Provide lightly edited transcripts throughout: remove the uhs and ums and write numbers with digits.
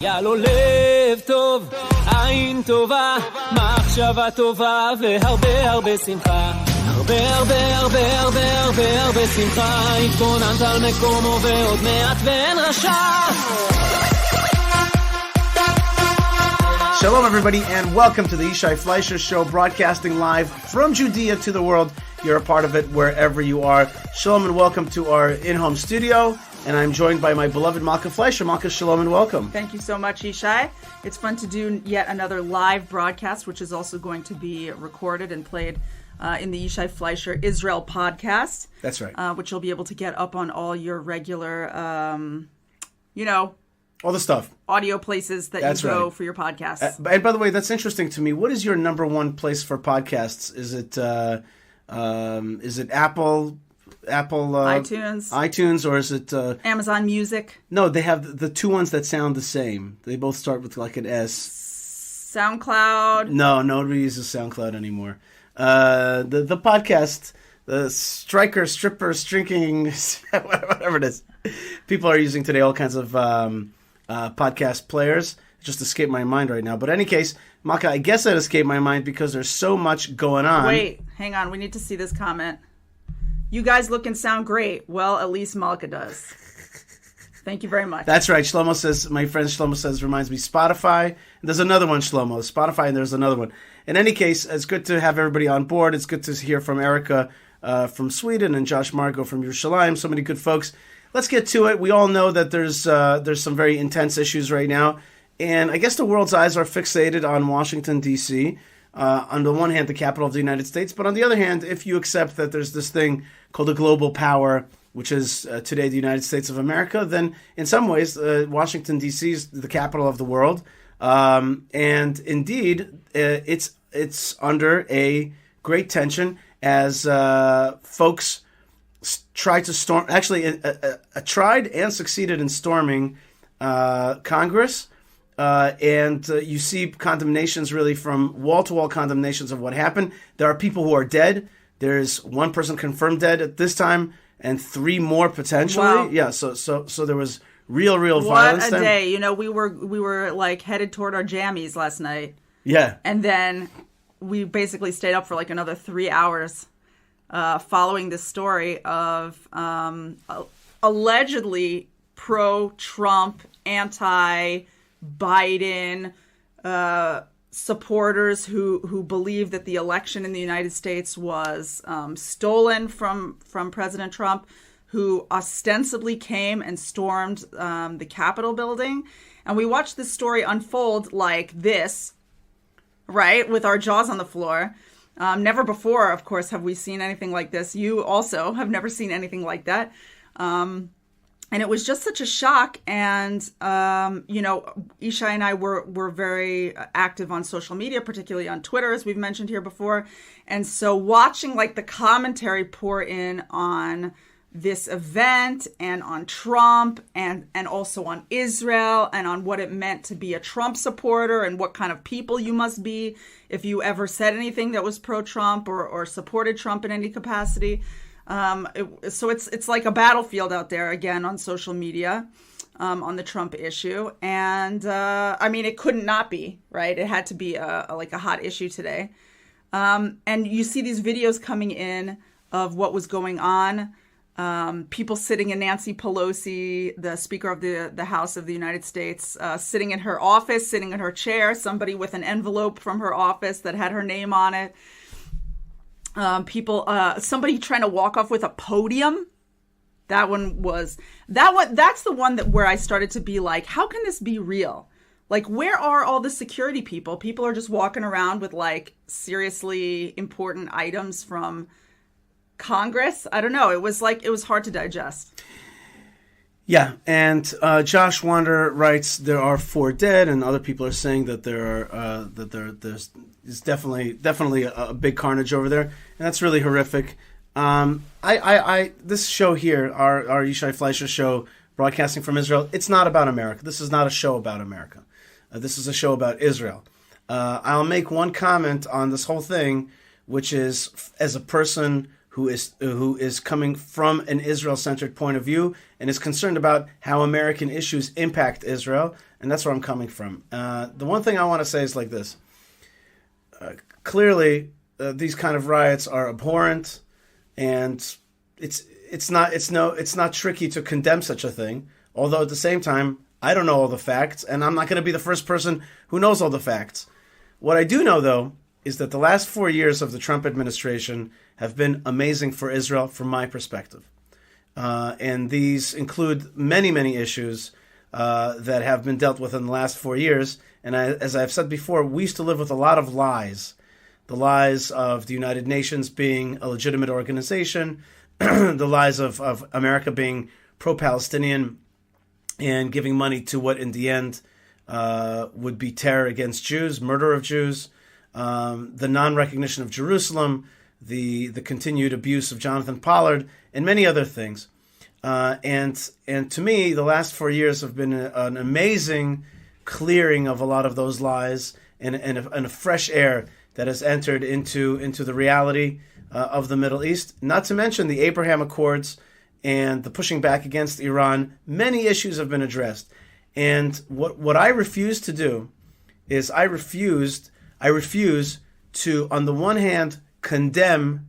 היה לו לב טוב, עין טובה, מחשבה טובה והרבה הרבה שמחה. הרבה הרבה הרבה הרבה הרבה הרבה שמחה, התבוננת על מקומו ועוד מעט ואין רשע. Shalom everybody and welcome to the Yishai Fleisher Show, broadcasting live from Judea to the world. You're a part of it wherever you are. Shalom and welcome to our in-home studio. And I'm joined by my beloved Malkah Fleisher. Malkah, shalom and welcome. Thank you so much, Yishai. It's fun to do yet another live broadcast, which is also going to be recorded and played in the Yishai Fleisher Israel podcast. That's right. Which you'll be able to get up on all your regular, all the stuff. Audio places that That's you go right. for your podcasts. And by the way, that's interesting to me. What is your number one place for podcasts? Is it Apple, iTunes, or is it Amazon Music? No, they have the two ones that sound the same. They both start with like an S. SoundCloud. No, nobody uses SoundCloud anymore. The podcast, the striker, stripper, strinking, whatever it is. People are using today all kinds of podcast players. It just escaped my mind right now. But in any case, Malkah, I guess that escaped my mind because there's so much going on. Wait, hang on. We need to see this comment. You guys look and sound great. Well, at least Malkah does. Thank you very much. That's right. Shlomo says, my friend Shlomo says, reminds me, Spotify. And there's another one, Shlomo. Spotify, and there's another one. In any case, it's good to have everybody on board. It's good to hear from Erica from Sweden and Josh Margo from Yerushalayim. So many good folks. Let's get to it. We all know that there's some very intense issues right now. And I guess the world's eyes are fixated on Washington, D.C., on the one hand, the capital of the United States, but on the other hand, if you accept that there's this thing called a global power, which is today the United States of America, then in some ways, Washington, D.C. is the capital of the world. And indeed, it's under a great tension as folks tried to storm, actually tried and succeeded in storming Congress. And you see condemnations really from wall-to-wall condemnations of what happened. There are people who are dead. There's one person confirmed dead at this time and three more potentially. Wow. Yeah, so there was real violence. What a day. We were like headed toward our jammies last night. Yeah. And then we basically stayed up for like another 3 hours following this story of allegedly pro-Trump, anti-Biden supporters who believe that the election in the United States was stolen from President Trump, who ostensibly came and stormed the Capitol building. And we watched this story unfold like this, right, with our jaws on the floor. Never before, of course, have we seen anything like this. You also have never seen anything like that. And it was just such a shock. And, Yishai and I were very active on social media, particularly on Twitter, as we've mentioned here before. And so watching like the commentary pour in on this event and on Trump and also on Israel and on what it meant to be a Trump supporter and what kind of people you must be if you ever said anything that was pro-Trump or supported Trump in any capacity. So it's like a battlefield out there again on social media on the Trump issue. And it couldn't not be, right? It had to be a hot issue today. And you see these videos coming in of what was going on. People sitting in Nancy Pelosi, the Speaker of the House of the United States, sitting in her office, sitting in her chair, somebody with an envelope from her office that had her name on it. Somebody trying to walk off with a podium. That's the one where I started to be like, how can this be real? Like, where are all the security people? People are just walking around with like seriously important items from Congress. I don't know. It was hard to digest. Yeah, and Josh Wander writes there are 4 dead, and other people are saying that there's definitely a big carnage over there, and that's really horrific. This show here, our Yishai Fleisher show, broadcasting from Israel, it's not about America. This is not a show about America. This is a show about Israel. I'll make one comment on this whole thing, which is as a person who who is coming from an Israel-centered point of view and is concerned about how American issues impact Israel, and that's where I'm coming from. The one thing I want to say is like this. Clearly, these kind of riots are abhorrent, and it's not tricky to condemn such a thing. Although at the same time, I don't know all the facts, and I'm not going to be the first person who knows all the facts. What I do know, though, is that the last 4 years of the Trump administration have been amazing for Israel from my perspective. And these include many, many issues that have been dealt with in the last 4 years. And as I've said before, we used to live with a lot of lies. The lies of the United Nations being a legitimate organization, the lies of America being pro-Palestinian and giving money to what in the end would be terror against Jews, murder of Jews, the non-recognition of Jerusalem, the continued abuse of Jonathan Pollard, and many other things. And to me, the last 4 years have been an amazing clearing of a lot of those lies and a fresh air that has entered into the reality of the Middle East. Not to mention the Abraham Accords and the pushing back against Iran. Many issues have been addressed. And what I refuse to do is I refuse to, on the one hand, condemn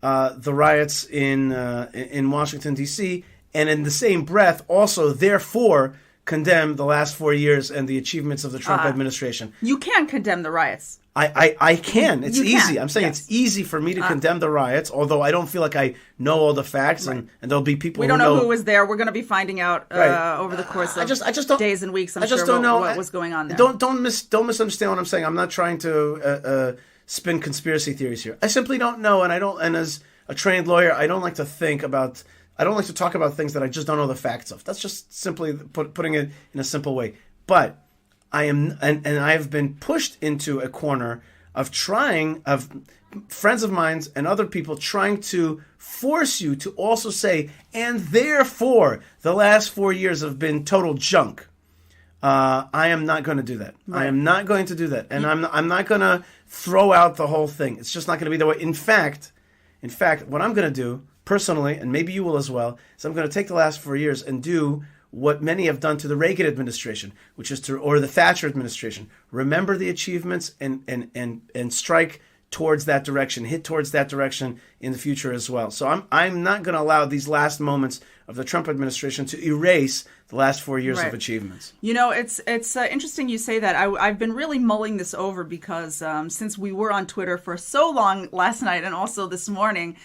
the riots in Washington, D.C., and in the same breath also, therefore, condemn the last 4 years and the achievements of the Trump administration. You can condemn the riots. I can. It's easy. Can. I'm saying It's easy for me to condemn the riots, although I don't feel like I know all the facts, and there'll be people we don't know who was there. We're going to be finding out over the course of days and weeks. Don't know what was going on there. Don't misunderstand what I'm saying. I'm not trying to spin conspiracy theories here. I simply don't know, and as a trained lawyer, I don't like to talk about things that I just don't know the facts of. That's just simply putting it in a simple way. But I am, and I have been pushed into a corner of friends of mine and other people trying to force you to also say, and therefore the last 4 years have been total junk. I am not going to do that. Right. I am not going to do that, and I'm not going to throw out the whole thing. It's just not going to be the way. In fact, what I'm going to do personally, and maybe you will as well, is I'm going to take the last 4 years and do what many have done to the Reagan administration, or the Thatcher administration. Remember the achievements and strike towards that direction, hit towards that direction in the future as well. So I'm not going to allow these last moments of the Trump administration to erase the last 4 years of achievements. You know, it's interesting you say that. I've been really mulling this over because since we were on Twitter for so long last night and also this morning,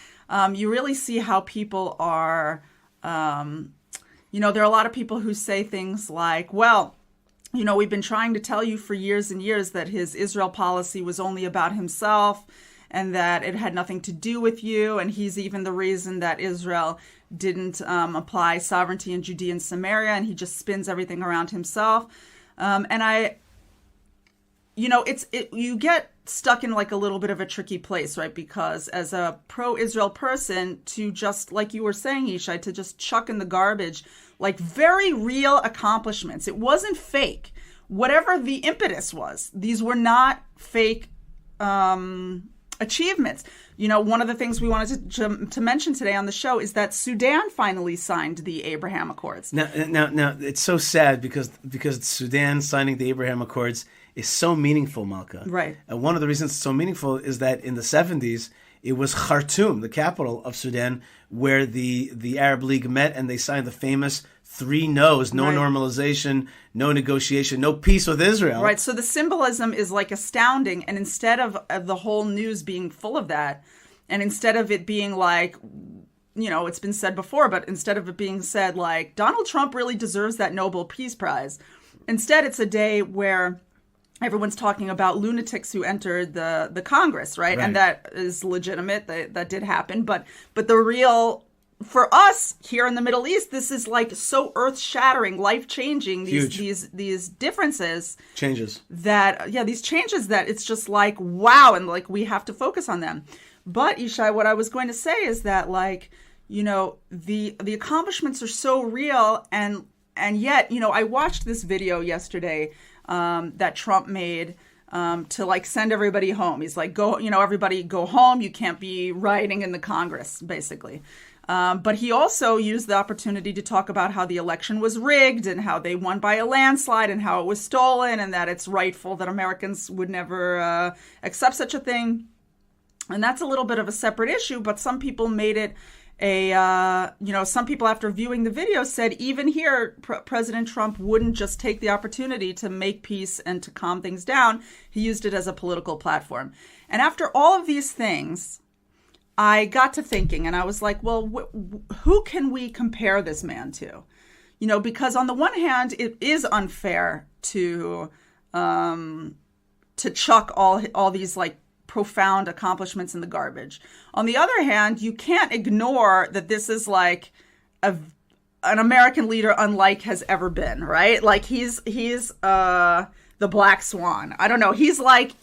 you really see how people are... there are a lot of people who say things like, well, we've been trying to tell you for years and years that his Israel policy was only about himself and that it had nothing to do with you. And he's even the reason that Israel didn't apply sovereignty in Judea and Samaria, and he just spins everything around himself. You get stuck in like a little bit of a tricky place, right? Because as a pro-Israel person, to just, like you were saying, Yishai, to just chuck in the garbage, like very real accomplishments. It wasn't fake. Whatever the impetus was, these were not fake achievements. One of the things we wanted to mention today on the show is that Sudan finally signed the Abraham Accords. Now, it's so sad because Sudan signing the Abraham Accords is so meaningful, Malkah. Right. And one of the reasons it's so meaningful is that in the 70s, it was Khartoum, the capital of Sudan, where the Arab League met and they signed the famous 3 no's: no normalization, no negotiation, no peace with Israel. Right. So the symbolism is like astounding. And instead of the whole news being full of that, and instead of it being like, it's been said before, but instead of it being said like, Donald Trump really deserves that Nobel Peace Prize, instead it's a day where everyone's talking about lunatics who entered the Congress, right? And that is legitimate. That did happen. But the real, for us here in the Middle East, this is like so earth-shattering, life-changing. These differences. Changes. These changes that it's just like, wow, and like we have to focus on them. But Yishai, what I was going to say is that like, the accomplishments are so real, and yet, I watched this video yesterday that Trump made to like send everybody home. He's like, go, everybody go home. You can't be rioting in the Congress, basically. But he also used the opportunity to talk about how the election was rigged and how they won by a landslide and how it was stolen and that it's rightful that Americans would never accept such a thing. And that's a little bit of a separate issue, but some people made it some people after viewing the video said even here, President Trump wouldn't just take the opportunity to make peace and to calm things down. He used it as a political platform. And after all of these things, I got to thinking and I was like, well, who can we compare this man to? Because on the one hand, it is unfair to chuck all these like profound accomplishments in the garbage. On the other hand, you can't ignore that this is like an American leader unlike has ever been, right? Like he's the Black Swan. I don't know. He's like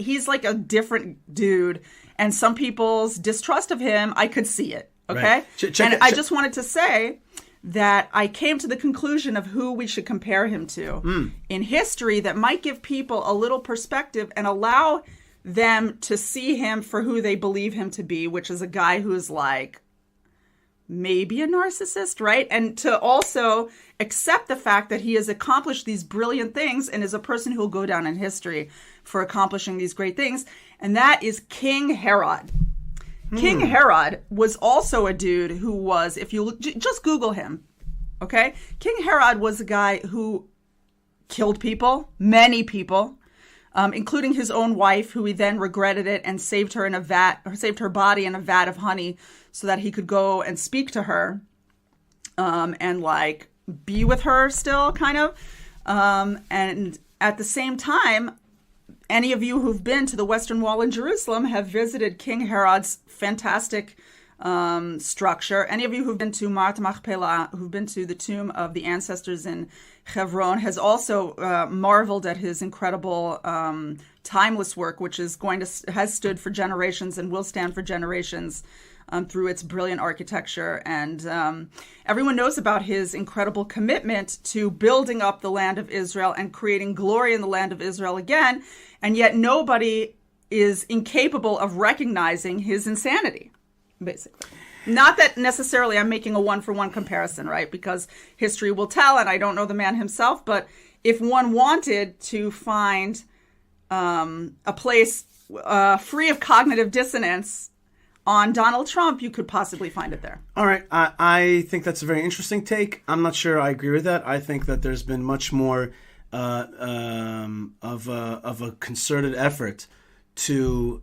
a different dude, and some people's distrust of him, I could see it. Okay, right. I just wanted to say that I came to the conclusion of who we should compare him to in history that might give people a little perspective and allow them to see him for who they believe him to be, which is a guy who's like maybe a narcissist, right? And to also accept the fact that he has accomplished these brilliant things and is a person who will go down in history for accomplishing these great things. And that is King Herod. King Herod was also a dude who was, if you just Google him, okay? King Herod was a guy who killed people, many people, including his own wife, who he then regretted it and saved her body in a vat of honey so that he could go and speak to her and like be with her still, kind of. And at the same time, any of you who've been to the Western Wall in Jerusalem have visited King Herod's fantastic structure. Any of you who've been to Ma'at Machpelah, who've been to the tomb of the ancestors in Hebron, has also marveled at his incredible timeless work, which has stood for generations and will stand for generations through its brilliant architecture. And everyone knows about his incredible commitment to building up the land of Israel and creating glory in the land of Israel again. And yet nobody is incapable of recognizing his insanity, basically. Not that necessarily I'm making a one-for-one comparison, right? Because history will tell, and I don't know the man himself, but if one wanted to find a place free of cognitive dissonance on Donald Trump, you could possibly find it there. All right. I think that's a very interesting take. I'm not sure I agree with that. I think that there's been much more of a concerted effort to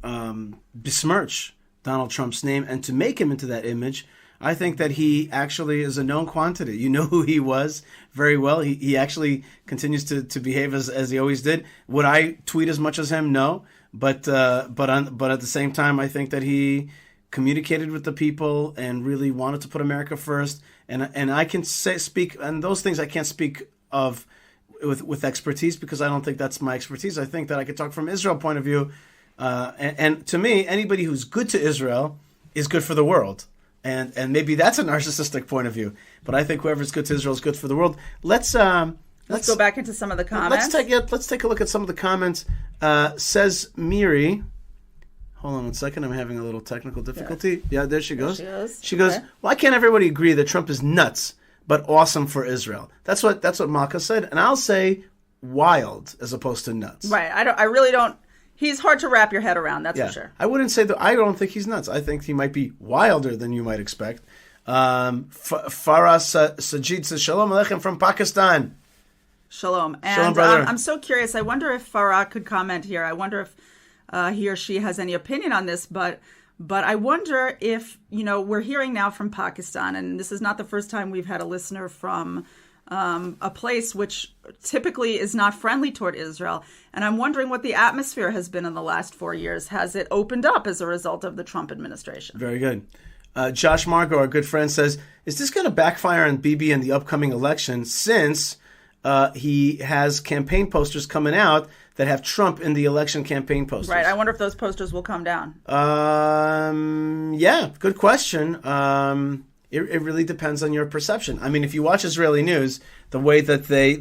besmirch Donald Trump's name and to make him into that image. I think that he actually is a known quantity. You know who he was very well. He actually continues to behave as he always did. Would I tweet as much as him? No. But at the same time, I think that he communicated with the people and really wanted to put America first. And I can speak, and those things I can't speak of with expertise because I don't think that's my expertise. I think that I could talk from Israel point of view. And to me, anybody who's good to Israel is good for the world. And maybe that's a narcissistic point of view. But I think whoever's good to Israel is good for the world. Let's go back into some of the comments. Let's take a look at some of the comments. Says Miri. Hold on 1 second. I'm having a little technical difficulty. Yeah, there she goes. She goes, why can't everybody agree that Trump is nuts, but awesome for Israel? That's what Malkah said. And I'll say wild as opposed to nuts. Right. I really don't. He's hard to wrap your head around, that's for sure. I wouldn't say that. I don't think he's nuts. I think he might be wilder than you might expect. Farah Sajid says, Shalom Aleichem from Pakistan. Shalom. And Shalom, brother. I'm so curious. I wonder if Farah could comment here. I wonder if he or she has any opinion on this. But I wonder if, we're hearing now from Pakistan, and this is not the first time we've had a listener from a place which typically is not friendly toward Israel. And I'm wondering what the atmosphere has been in the last 4 years. Has it opened up as a result of the Trump administration? Very good. Josh Margo, our good friend, says, is this going to backfire on Bibi in the upcoming election since he has campaign posters coming out that have Trump in the election campaign posters? Right. I wonder if those posters will come down. Yeah, good question. It really depends on your perception. I mean, if you watch Israeli news, the way that they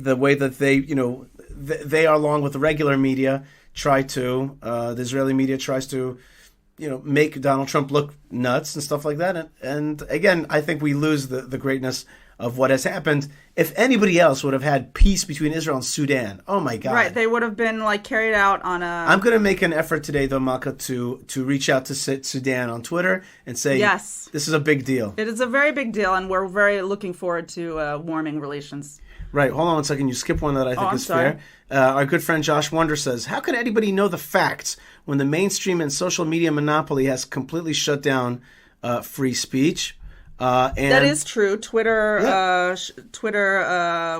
they are, along with the regular media, the Israeli media tries to, make Donald Trump look nuts and stuff like that. And again, I think we lose the greatness of what has happened. If anybody else would have had peace between Israel and Sudan, oh my God. Right, they would have been carried out on a... I'm going to make an effort today, though, Malkah, to reach out to Sudan on Twitter and say, yes, this is a big deal. It is a very big deal, and we're very looking forward to warming relations. Right, hold on one second. You skip one that I think is sorry. fair. Our good friend Josh Wonder says, how can anybody know the facts when the mainstream and social media monopoly has completely shut down free speech? And that is true. Twitter,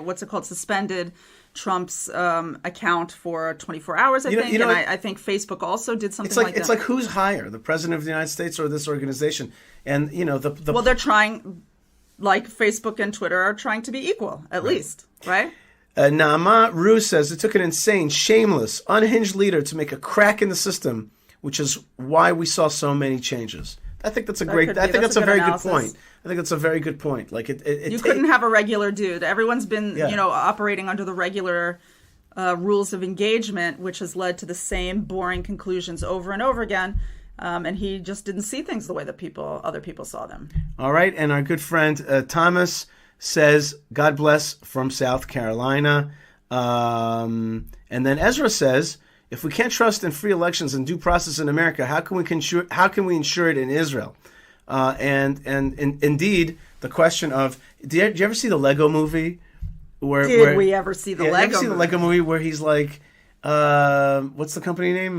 what's it called? Suspended Trump's account for 24 hours, I think. And I think Facebook also did something like that. It's like who's higher, the president of the United States or this organization? And, well, they're trying, like Facebook and Twitter are trying to be equal, at least, right? Naama Rue says, it took an insane, shameless, unhinged leader to make a crack in the system, which is why we saw so many changes. I think that's a very good point. I think that's a very good point. Like you couldn't have a regular dude. Everyone's been, operating under the regular rules of engagement, which has led to the same boring conclusions over and over again. And he just didn't see things the way that other people saw them. All right. And our good friend Thomas says, God bless from South Carolina. And then Ezra says, if we can't trust in free elections and due process in America, how can we ensure it in Israel? And indeed, the question of, did you ever see the Lego movie? Did we ever see the Lego movie? Ever see the Lego movie where he's like, what's the company name?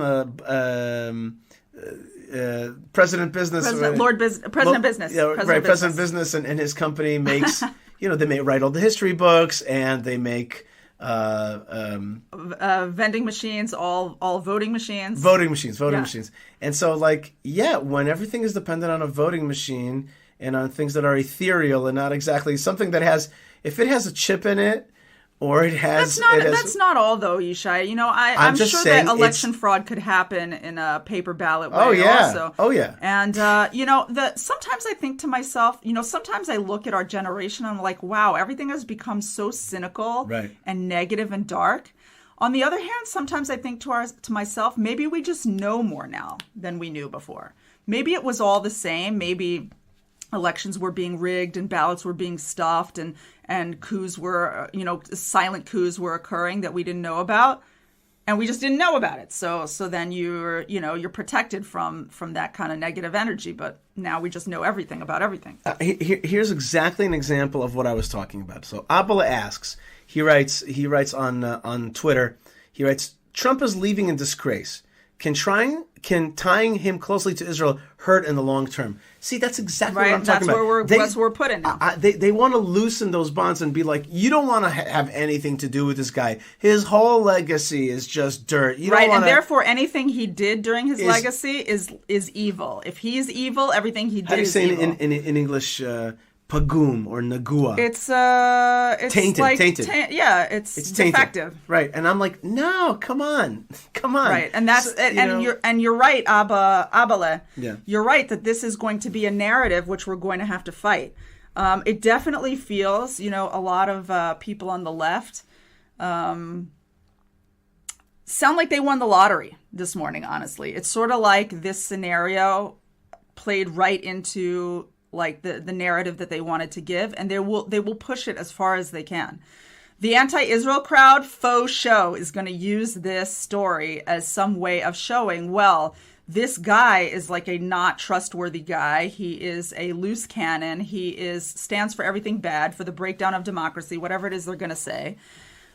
President Business. President Business. Yeah, President Business and his company makes, they write all the history books and they make... vending machines, all voting machines. Voting machines. And so, when everything is dependent on a voting machine and on things that are ethereal and not exactly something that if it has a chip in it, or it has... That's not all, though, Yishai. I'm sure that election fraud could happen in a paper ballot way also. Oh, yeah. And, sometimes I think to myself, sometimes I look at our generation and I'm like, wow, everything has become so cynical and negative and dark. On the other hand, sometimes I think to myself, maybe we just know more now than we knew before. Maybe it was all the same. Maybe elections were being rigged and ballots were being stuffed and coups were, silent coups were occurring that we didn't know about, and we just didn't know about it. So then you're protected from that kind of negative energy. But now we just know everything about everything. Here's exactly an example of what I was talking about. So Abala asks, he writes on Twitter, he writes, Trump is leaving in disgrace. Can tying him closely to Israel hurt in the long term? See, that's exactly what I'm talking about. That's where we're putting now. They want to loosen those bonds and be like, you don't want to have anything to do with this guy. His whole legacy is just dirt. And therefore anything he did during his legacy is evil. If he's evil, everything he did is evil. How do you say in English... Pagum or Nagua. It's tainted. It's defective. Right. And I'm like, no, come on. Right. And that's you're right, Abale. Yeah. You're right that this is going to be a narrative which we're going to have to fight. It definitely feels, a lot of people on the left sound like they won the lottery this morning, honestly. It's sort of like this scenario played right into the narrative that they wanted to give, and they will push it as far as they can. The anti-Israel crowd, faux show, is going to use this story as some way of showing, well, this guy is like a not trustworthy guy. He is a loose cannon. He stands for everything bad, for the breakdown of democracy, whatever it is they're going to say.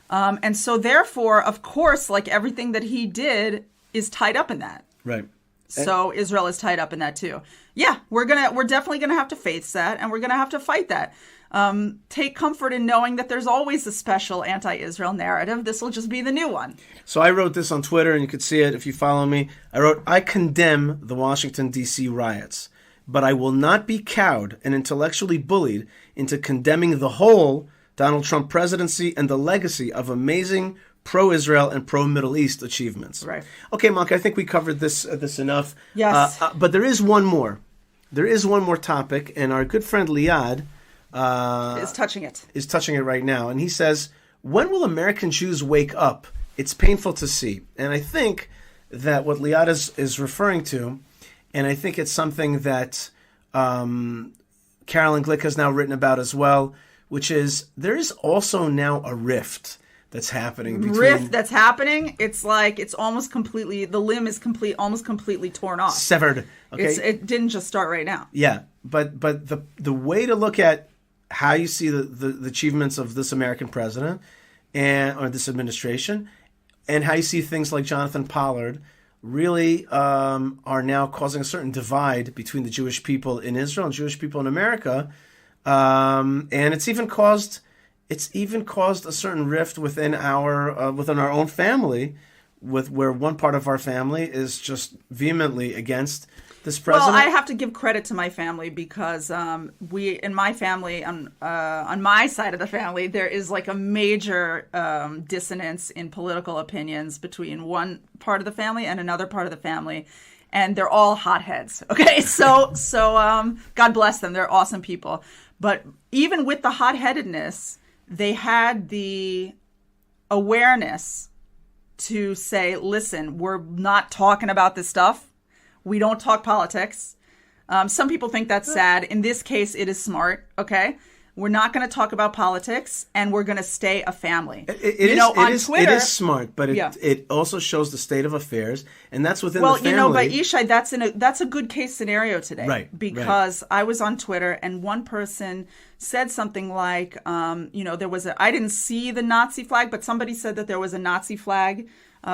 And so therefore, of course, everything that he did is tied up in that. Right. So Israel is tied up in that too. Yeah, we're definitely gonna have to face that, and we're gonna have to fight that. Take comfort in knowing that there's always a special anti-Israel narrative. This will just be the new one. So I wrote this on Twitter, and you could see it if you follow me. I wrote, I condemn the Washington, D.C. riots, but I will not be cowed and intellectually bullied into condemning the whole Donald Trump presidency and the legacy of amazing pro-Israel and pro-Middle East achievements. Right. Okay, Malkah, I think we covered this enough. Yes. But there is one more. There is one more topic, and our good friend Liad is touching it. Is touching it right now. And he says, when will American Jews wake up it's painful to see. And I think that what Liad is referring to, and I think it's something that Carolyn Glick has now written about as well, which is there is also now a rift that's happening. It's like it's almost completely, the limb is almost completely torn off. Severed. Okay. It didn't just start right now. Yeah, but the way to look at how you see the achievements of this American president or this administration, and how you see things like Jonathan Pollard really are now causing a certain divide between the Jewish people in Israel and Jewish people in America, and it's even caused a certain rift within our own family, where one part of our family is just vehemently against this president. Well, I have to give credit to my family because in my family, on my side of the family, there is like a major dissonance in political opinions between one part of the family and another part of the family, and they're all hotheads. Okay, so God bless them; they're awesome people. But even with the hot-headedness, they had the awareness to say, "Listen, we're not talking about this stuff. We don't talk politics." Some people think that's sad. In this case, it is smart. Okay, we're not going to talk about politics, and we're going to stay a family. It is smart, but it also shows the state of affairs, and that's within the family. But Yishai, that's a good case scenario today, right? Because I was on Twitter, and one person said something like, I didn't see the Nazi flag, but somebody said that there was a Nazi flag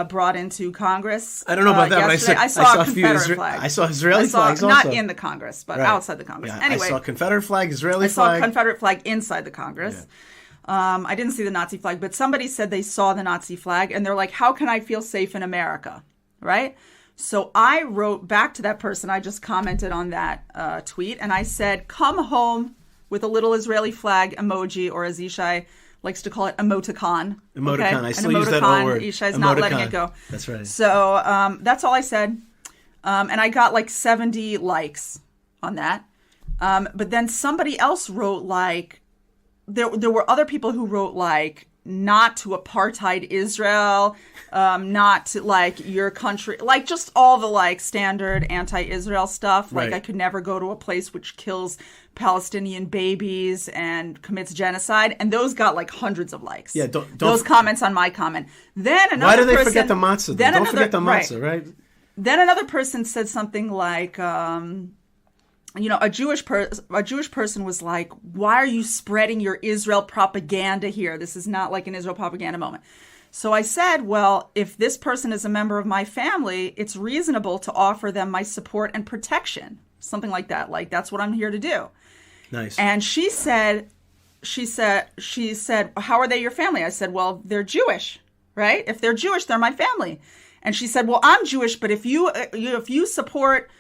brought into Congress. I don't know about that, but I saw a Confederate flag. I saw Israeli flags also. Not in the Congress, but outside the Congress. Yeah, anyway, I saw a Confederate flag, Israeli flag. I saw a Confederate flag inside the Congress. Yeah. I didn't see the Nazi flag, but somebody said they saw the Nazi flag, and they're like, how can I feel safe in America? Right? So I wrote back to that person. I just commented on that tweet, and I said, come home with a little Israeli flag emoji, or as Yishai likes to call it, emoticon. Emoticon. Okay? I still use that old word. Yishai's not letting it go. That's right. So that's all I said. And I got like 70 likes on that. But then somebody else wrote like, there were other people who wrote like, not to apartheid Israel, not to like your country, like just all the like standard anti-Israel stuff. Like I could never go to a place which kills Palestinian babies and commits genocide. And those got like hundreds of likes. Yeah, don't those comments on my comment. Then another Why do they person, forget the matzah? Don't forget the matzah, right? Then another person said something like, a Jewish person was like, why are you spreading your Israel propaganda here? This is not like an Israel propaganda moment. So I said, well, if this person is a member of my family, it's reasonable to offer them my support and protection. Something like that. Like, that's what I'm here to do. Nice. And she said, how are they your family? I said, well, they're Jewish, right? If they're Jewish, they're my family. And she said, well, I'm Jewish, but if you support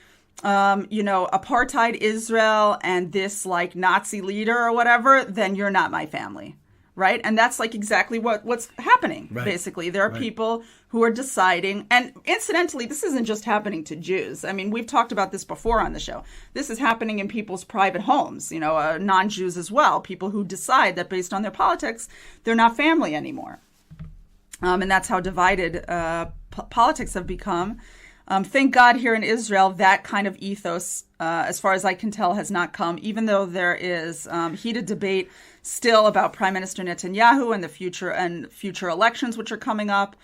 apartheid Israel and this like Nazi leader or whatever, then you're not my family, right? And that's like exactly what's happening. Right. Basically, there are people who are deciding, and incidentally, this isn't just happening to Jews. I mean, we've talked about this before on the show. This is happening in people's private homes, non-Jews as well, people who decide that based on their politics, they're not family anymore. And that's how divided politics have become. Thank God here in Israel, that kind of ethos, as far as I can tell, has not come, even though there is heated debate still about Prime Minister Netanyahu and the future elections, which are coming up.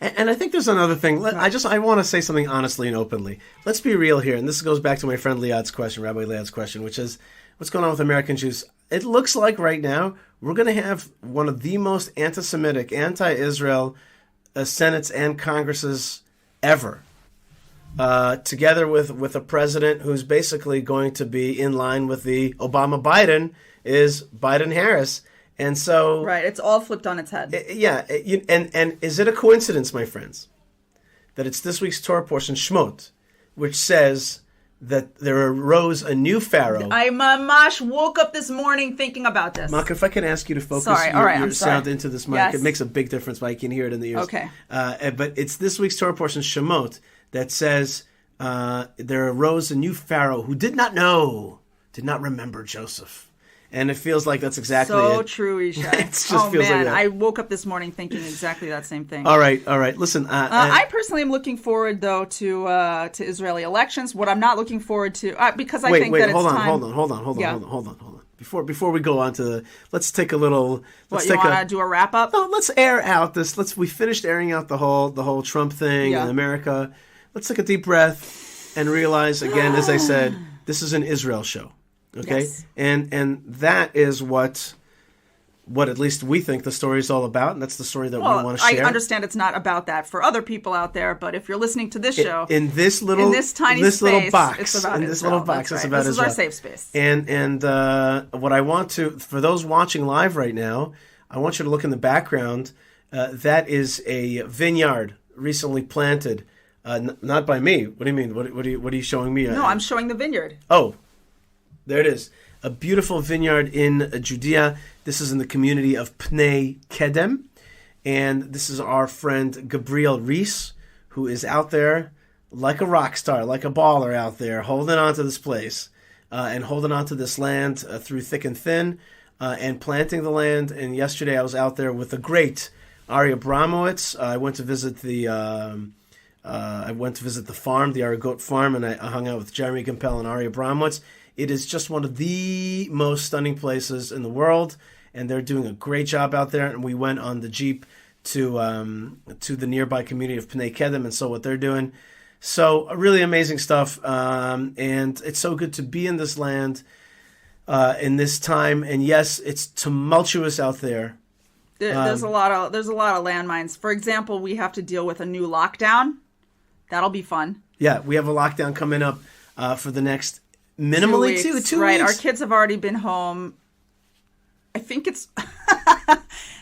And I think there's another thing. I want to say something honestly and openly. Let's be real here. And this goes back to my friend Liad's question, Rabbi Liad's question, which is, what's going on with American Jews? It looks like right now we're going to have one of the most anti-Semitic, anti-Israel Senates and Congresses ever. Together with a president who's basically going to be in line with the Obama-Biden is Biden-Harris. And so... Right, it's all flipped on its head. And is it a coincidence, my friends, that it's this week's Torah portion, Shemot, which says that there arose a new pharaoh. I mamash woke up this morning thinking about this. Malkah, if I can ask you to focus your sound into this mic, It makes a big difference, but I can hear it in the ears. Okay. But it's this week's Torah portion, Shemot, that says there arose a new pharaoh who did not remember Joseph. And it feels like that's exactly So it. true, Yishai. It just feels like that. I woke up this morning thinking exactly that same thing. All right. Listen, I personally am looking forward, though, to Israeli elections. What I'm not looking forward to, because I think that it's time. Hold on. Before we go on to let's take a little. What, you want to do a wrap up? No, let's air out this. We finished airing out the whole Trump thing in America. Let's take a deep breath and realize again, as I said, this is an Israel show. Okay, yes. and that is what at least we think the story is all about, and that's the story that we want to share. I understand it's not about that for other people out there, but if you're listening to this show in this tiny space, little box, it's about Israel. This little box, it's right. about This Israel. is our safe space. And what I want to, for those watching live right now, I want you to look in the background. That is a vineyard recently planted, not by me. What do you mean? What are you showing me? No, I'm showing the vineyard. Oh. There it is. A beautiful vineyard in Judea. This is in the community of Pnei Kedem. And this is our friend Gabriel Reese, who is out there like a rock star, like a baller out there, holding on to this place and holding on to this land through thick and thin and planting the land. And yesterday I was out there with the great Ari Abramowitz. I went to visit the farm, the Aragot farm, and I hung out with Jeremy Gimpel and Ari Abramowitz. It is just one of the most stunning places in the world, and they're doing a great job out there. And we went on the Jeep to the nearby community of Pnei Kedem and saw what they're doing. So really amazing stuff, and it's so good to be in this land in this time. And yes, it's tumultuous out there. There's a lot of landmines. For example, we have to deal with a new lockdown. That'll be fun. Yeah, we have a lockdown coming up for the next minimally 2 weeks. Right, our kids have already been home. I think it's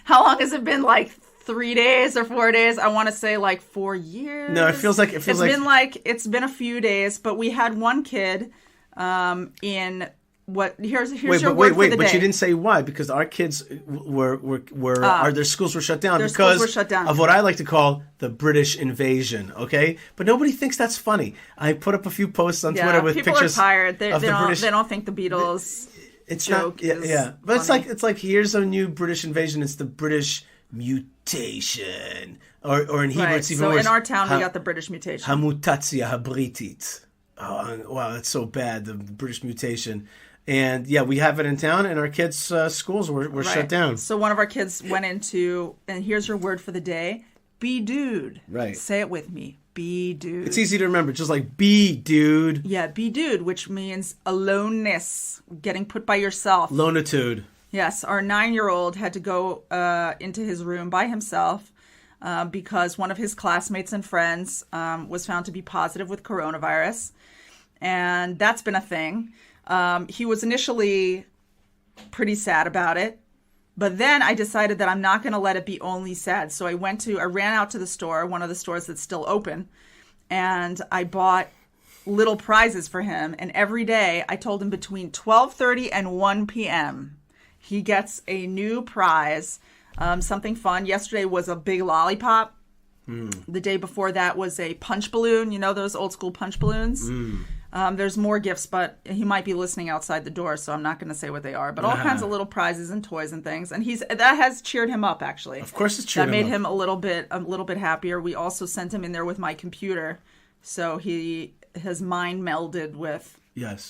how long has it been? Like 3 days or 4 days? I want to say like 4 years. No, it's been a few days. But we had one kid in what? Here's your word for the day. But you didn't say why, because our kids their schools were shut down of what I like to call the British invasion. Okay, but nobody thinks that's funny. I put up a few posts on Twitter with people pictures. People are tired. They British. They don't think the Beatles. It's not. Yeah, but it's like here's a new British invasion. It's the British mutation, or in Hebrew it's even worse. So in our town we got the British mutation. Hamutatzia habritit. Oh wow, that's so bad. The British mutation. And yeah, we have it in town, and our kids' schools were shut down. So one of our kids went into, and here's your word for the day: be dude. Right. Say it with me: be dude. It's easy to remember, just like be dude. Yeah, be dude, which means aloneness, getting put by yourself. Lonitude. Yes, our 9-year-old had to go into his room by himself because one of his classmates and friends was found to be positive with coronavirus, and that's been a thing. He was initially pretty sad about it, but then I decided that I'm not going to let it be only sad. So I ran out to the store, one of the stores that's still open, and I bought little prizes for him. And every day I told him between 12:30 and 1 p.m. he gets a new prize, something fun. Yesterday was a big lollipop. The day before that was a punch balloon. You know those old school punch balloons? There's more gifts, but he might be listening outside the door, so I'm not going to say what they are. But all kinds of little prizes and toys and things, and that has cheered him up. Actually, of course, it's cheered him up. That made him a little bit happier. We also sent him in there with my computer, so his mind melded with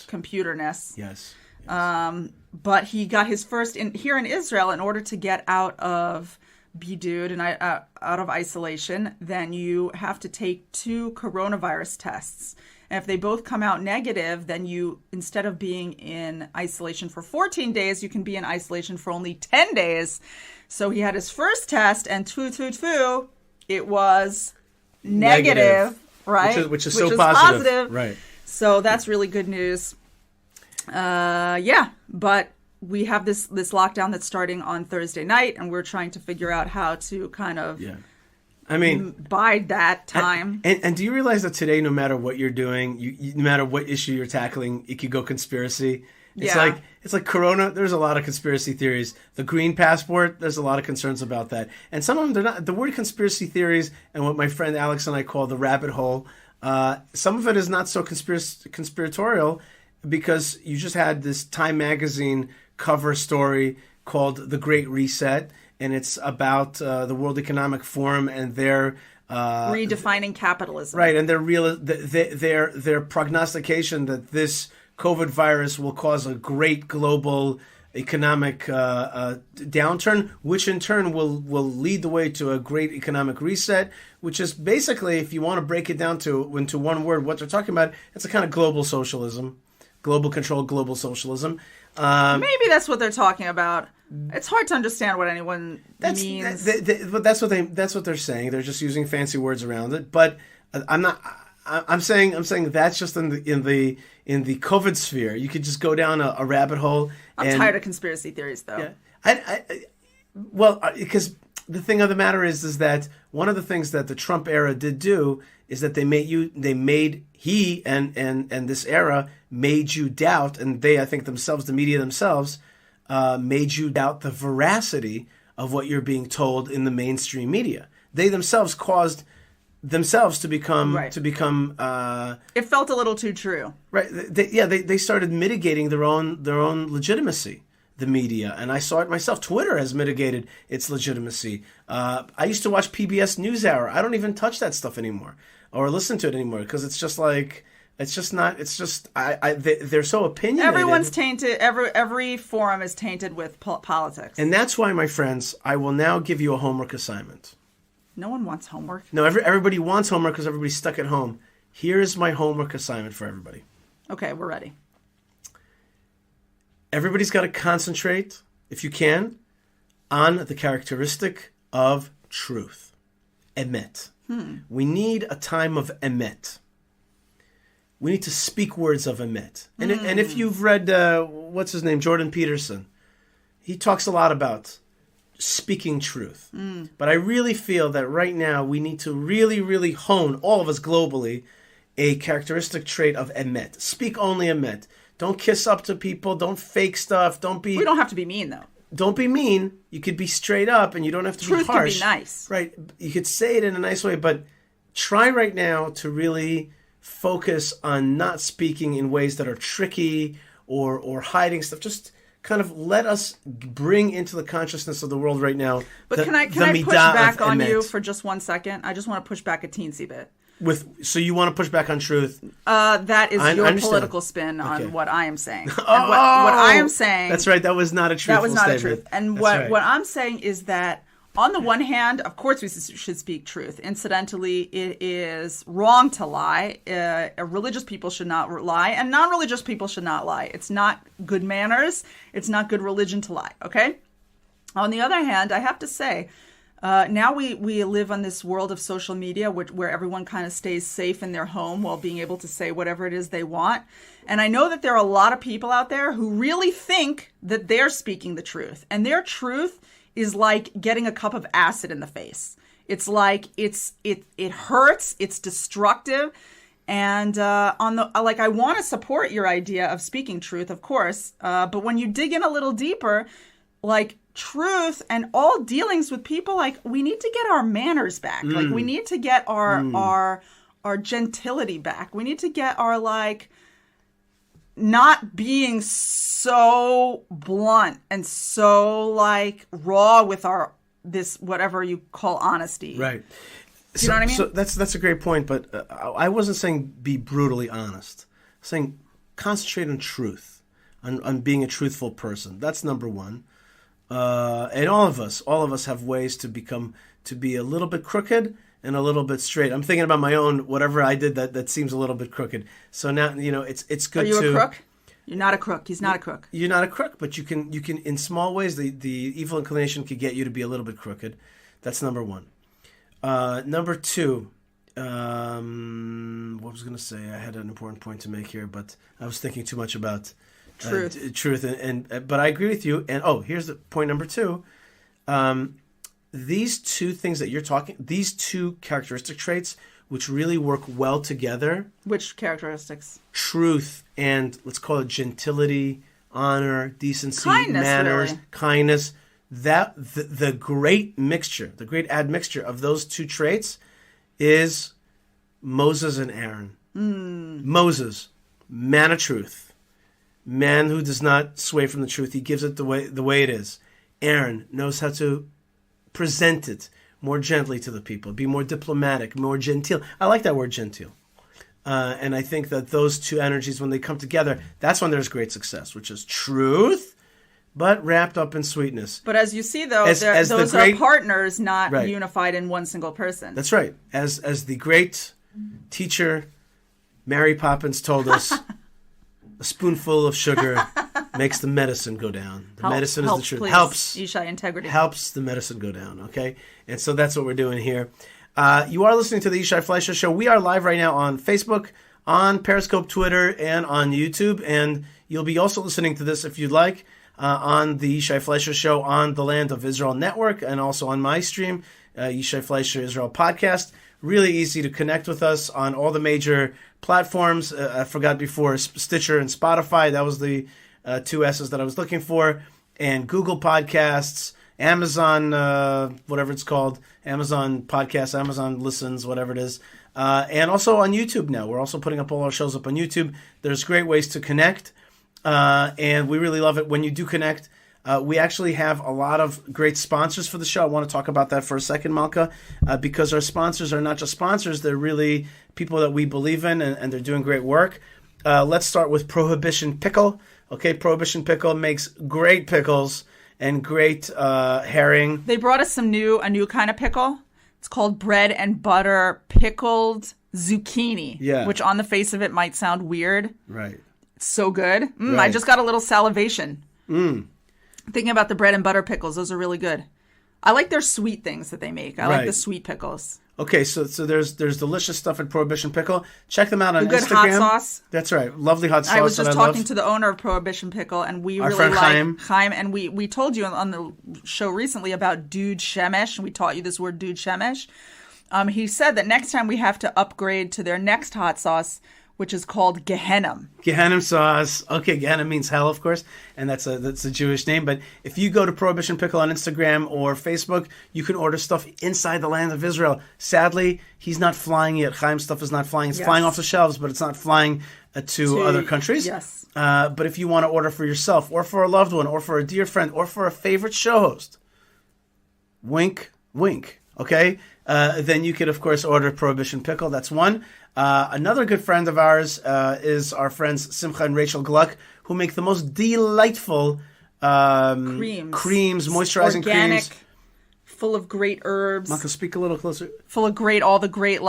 computerness. Yes. But he got his first here in Israel. In order to get out of bidud and out of isolation, then you have to take 2 coronavirus tests. And if they both come out negative, then you, instead of being in isolation for 14 days, you can be in isolation for only 10 days. So he had his first test, and it was negative, right? Which is so positive. Right. So that's really good news. But we have this lockdown that's starting on Thursday night, and we're trying to figure out how to kind of bide that time. And do you realize that today, no matter what you're doing, no matter what issue you're tackling, it could go conspiracy. It's like Corona. There's a lot of conspiracy theories. The green passport. There's a lot of concerns about that. And some of them, they're not. The word conspiracy theories and what my friend Alex and I call the rabbit hole. Some of it is not so conspiratorial, because you just had this Time magazine cover story called The Great Reset, and it's about the World Economic Forum and their redefining capitalism. Right, and their prognostication that this COVID virus will cause a great global economic downturn, which in turn will lead the way to a great economic reset, which is basically, if you want to break it down into one word, what they're talking about, it's a kind of global socialism, global control, global socialism. Maybe that's what they're talking about. It's hard to understand what anyone means. But that's what they're saying. They're just using fancy words around it. But I'm saying that's just in the COVID sphere. You could just go down a rabbit hole. I'm tired of conspiracy theories, though. Yeah, well, because the thing of the matter is that one of the things that the Trump era did do is that he and this era made you doubt, and they, I think themselves, the media themselves, made you doubt the veracity of what you're being told in the mainstream media. They themselves caused themselves to become it felt a little too true. Right. They started mitigating their own legitimacy, the media, and I saw it myself. Twitter has mitigated its legitimacy. I used to watch PBS NewsHour. I don't even touch that stuff anymore or listen to it anymore because it's just like they're so opinionated. Everyone's tainted. Every forum is tainted with politics, and that's why, my friends, I will now give you a homework assignment. No one wants homework. No, everybody wants homework because everybody's stuck at home. Here's my homework assignment for everybody. Okay, we're ready. Everybody's got to concentrate, if you can, on the characteristic of truth. Emet. We need a time of emet. We need to speak words of emet. And if you've read, what's his name, Jordan Peterson, he talks a lot about speaking truth. But I really feel that right now we need to really, really hone, all of us globally, a characteristic trait of emet. Speak only emet. Don't kiss up to people. Don't fake stuff. We don't have to be mean, though. Don't be mean. You could be straight up, and you don't have to be harsh. Truth can be nice. Right. You could say it in a nice way, but try right now to really focus on not speaking in ways that are tricky or hiding stuff. Just kind of let us bring into the consciousness of the world right now. But can I push back on you for just 1 second? I just want to push back a teensy bit. So you want to push back on truth? That is your political spin on what I am saying. And what I am saying... That's right. That was not a truthful statement. That was not a truth. And what I'm saying is that, on the one hand, of course we should speak truth. Incidentally, it is wrong to lie. Religious people should not lie, and non-religious people should not lie. It's not good manners. It's not good religion to lie, okay? On the other hand, I have to say... now we live on this world of social media where everyone kind of stays safe in their home while being able to say whatever it is they want. And I know that there are a lot of people out there who really think that they're speaking the truth. And their truth is like getting a cup of acid in the face. It's like it hurts, it's destructive. And I want to support your idea of speaking truth, of course. But when you dig in a little deeper, like truth and all dealings with people, like we need to get our manners back. Like we need to get our gentility back. We need to get our like not being so blunt and so like raw with this whatever you call honesty. Right. You know what I mean? So that's a great point, but I wasn't saying be brutally honest. I'm saying concentrate on truth, on being a truthful person. That's number one. And all of us have ways to be a little bit crooked and a little bit straight. I'm thinking about my own, whatever I did that seems a little bit crooked. So now, it's good to... Are you a crook? You're not a crook. He's not a crook. You're not a crook, but you can in small ways, the evil inclination could get you to be a little bit crooked. That's number one. Number two, what was I going to say? I had an important point to make here, but I was thinking too much about... truth, but I agree with you. And here's the point number two. These two things that you're talking, these two characteristic traits, which really work well together. Which characteristics? Truth and let's call it gentility, honor, decency, manners, really. Kindness. That the great mixture, the great admixture of those two traits is Moses and Aaron. Moses, man of truth. man who does not sway from the truth. He gives it the way it is. Aaron knows how to present it more gently to the people, be more diplomatic, more genteel. I like that word, genteel. And I think that those two energies, when they come together, that's when there's great success, which is truth, but wrapped up in sweetness. But as you see, though, those are partners, not unified in one single person. That's right. As the great teacher Mary Poppins told us, a spoonful of sugar makes the medicine go down. The medicine is the truth. Helps. Yishai integrity. Helps the medicine go down, okay? And so that's what we're doing here. You are listening to the Yishai Fleisher Show. We are live right now on Facebook, on Periscope, Twitter, and on YouTube. And you'll be also listening to this, if you'd like, on the Yishai Fleisher Show on the Land of Israel Network, and also on my stream, Yishai Fleisher Israel Podcast. Really easy to connect with us on all the major platforms. I forgot before, Stitcher and Spotify. That was the two S's that I was looking for. And Google Podcasts, Amazon, whatever it's called, Amazon Podcasts, Amazon Listens, whatever it is. And also on YouTube now. We're also putting up all our shows up on YouTube. There's great ways to connect. And we really love it when you do connect. We actually have a lot of great sponsors for the show. I want to talk about that for a second, Malkah, because our sponsors are not just sponsors. They're really people that we believe in, and they're doing great work. Let's start with Prohibition Pickle. Okay, Prohibition Pickle makes great pickles and great herring. They brought us a new kind of pickle. It's called bread and butter pickled zucchini, which on the face of it might sound weird. Right. It's so good. I just got a little salivation. Thinking about the bread and butter pickles, those are really good. I like their sweet things that they make. I like the sweet pickles. Okay, so there's delicious stuff at Prohibition Pickle. Check them out on good Instagram. Hot sauce. That's right, lovely hot sauce. I was just talking to the owner of Prohibition Pickle, and we really like Chaim. And we told you on the show recently about Dude Shemesh. We taught you this word, Dude Shemesh. He said that next time we have to upgrade to their next hot sauce, which is called Gehenna. Gehenna sauce. Okay, Gehenna means hell, of course, and that's a Jewish name. But if you go to Prohibition Pickle on Instagram or Facebook, you can order stuff inside the land of Israel. Sadly, he's not flying yet. Chaim's stuff is not flying. It's flying off the shelves, but it's not flying to other countries. Yes. But if you want to order for yourself, or for a loved one, or for a dear friend, or for a favorite show host, wink, wink, okay? Then you could, of course, order Prohibition Pickle. That's one. Another good friend of ours is our friends Simcha and Rachel Gluck, who make the most delightful creams, moisturizing organic, creams. Full of great herbs. Malkah, speak a little closer. Full of all the great,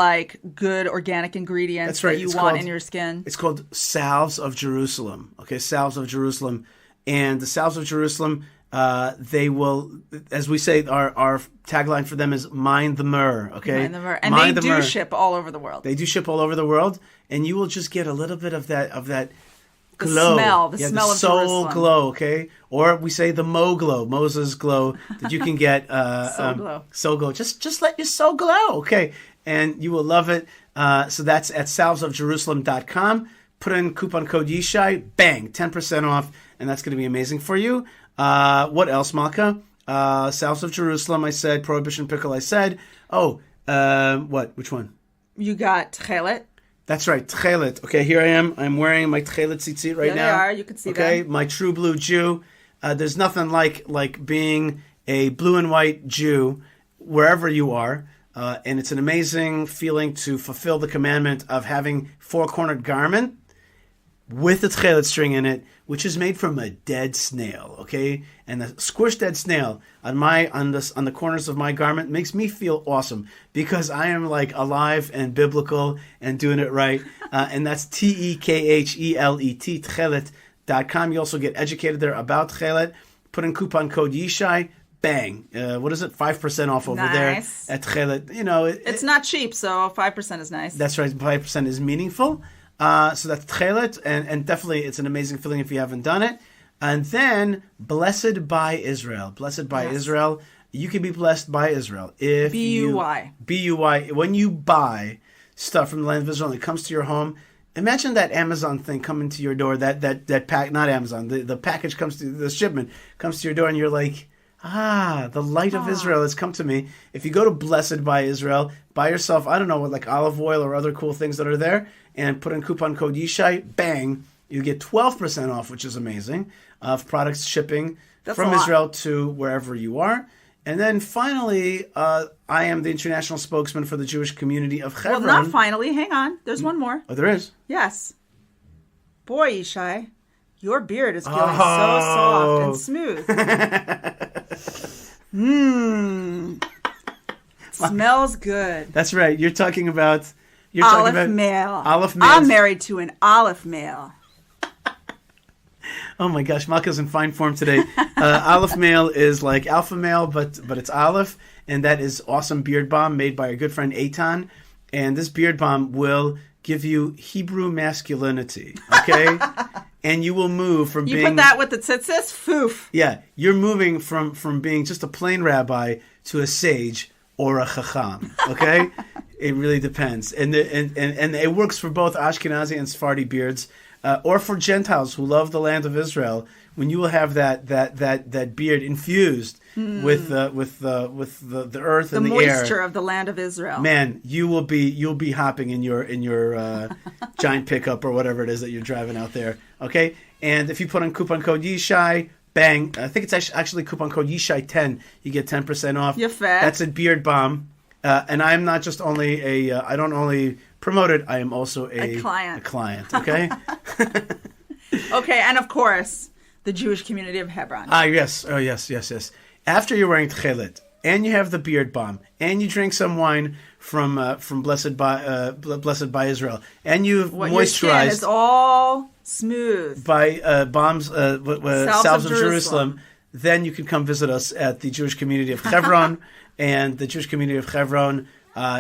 good organic ingredients that you want in your skin. It's called Salves of Jerusalem. Okay, Salves of Jerusalem. And the Salves of Jerusalem, they will, as we say, our tagline for them is mind the myrrh, okay? Mind the myrrh. And they do ship all over the world. They do ship all over the world, and you will just get a little bit of that the glow. The smell of soul Jerusalem. Glow, okay? Or we say the Mo glow, Moses glow, that you can get. Soul glow. Just let your soul glow, okay? And you will love it. So that's at salvesofjerusalem.com. Put in coupon code Yishai, bang, 10% off, and that's going to be amazing for you. What else, Malkah? Salves of Jerusalem, I said. Prohibition Pickle, I said. What? Which one? You got Tchelet. That's right, Tchelet. Okay, here I am. I'm wearing my Tchelet tzitzit right now. There they are. You can see them. Okay, my true blue Jew. There's nothing like being a blue and white Jew wherever you are. And it's an amazing feeling to fulfill the commandment of having four-cornered garment with a tchelet string in it, which is made from a dead snail, okay? And the squished dead snail on the corners of my garment makes me feel awesome because I am alive and biblical and doing it right. And that's TEKHELET, tchelet.com. You also get educated there about tchelet. Put in coupon code Yishai. Bang. What is it? 5% off over there at Tchelet. It's not cheap, so 5% is nice. That's right. 5% is meaningful. So that's Tchelet, and definitely it's an amazing feeling if you haven't done it. And then Blessed by Israel. Blessed by Israel. You can be blessed by Israel. If B-U-Y. B-U-Y. When you buy stuff from the land of Israel and it comes to your home, imagine that Amazon thing coming to your door, that pack, not Amazon, the package comes to, the shipment comes to your door and you're like, the light of Israel has come to me. If you go to Blessed by Israel, buy yourself, I don't know, olive oil or other cool things that are there, and put in coupon code Yishai, bang, You get 12% off, which is amazing, of products shipping from a lot. Israel to wherever you are. And then finally, I am the international spokesman for the Jewish community of Hebron. Well, not finally. Hang on. There's one more. Oh, there is? Yes. Boy, Yishai, your beard is feeling so soft and smooth. Smells good. That's right. You're talking about... Olive male. Olive male. I'm married to an olive male. Oh my gosh, Malkah's in fine form today. Olive male is like alpha male, but it's olive, and that is awesome beard balm made by our good friend Eitan. And this beard balm will give you Hebrew masculinity, okay? And you will move from being... You put that with the tzitzis? Foof. Yeah, you're moving from being just a plain rabbi to a sage or a chacham, okay? It really depends. And it works for both Ashkenazi and Sephardi beards. Or for Gentiles who love the land of Israel, when you will have that beard infused with the earth and the air, the moisture of the land of Israel. Man, you'll be hopping in your giant pickup or whatever it is that you're driving out there. Okay, and if you put on coupon code Yishai, bang! I think it's actually coupon code Yishai 10. You get 10% off. You're fat. That's a beard balm. And I'm not just only I don't only promote it, I am also a client, okay? Okay, and of course, the Jewish community of Hebron. Yes. Oh, yes. After you're wearing tchelet, and you have the beard balm, and you drink some wine from Blessed by Israel, and you've moisturized... Your skin is all smooth. By bombs, salves of Jerusalem, then you can come visit us at the Jewish community of Hebron. And the Jewish community of Hebron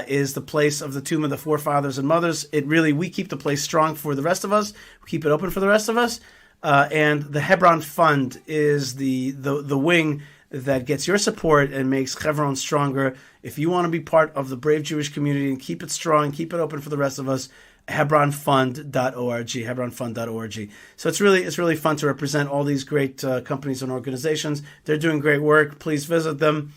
is the place of the tomb of the forefathers and mothers. We keep the place strong for the rest of us. We keep it open for the rest of us. And the Hebron Fund is the wing that gets your support and makes Hebron stronger. If you want to be part of the brave Jewish community and keep it strong, keep it open for the rest of us, hebronfund.org. So it's really fun to represent all these great companies and organizations. They're doing great work. Please visit them.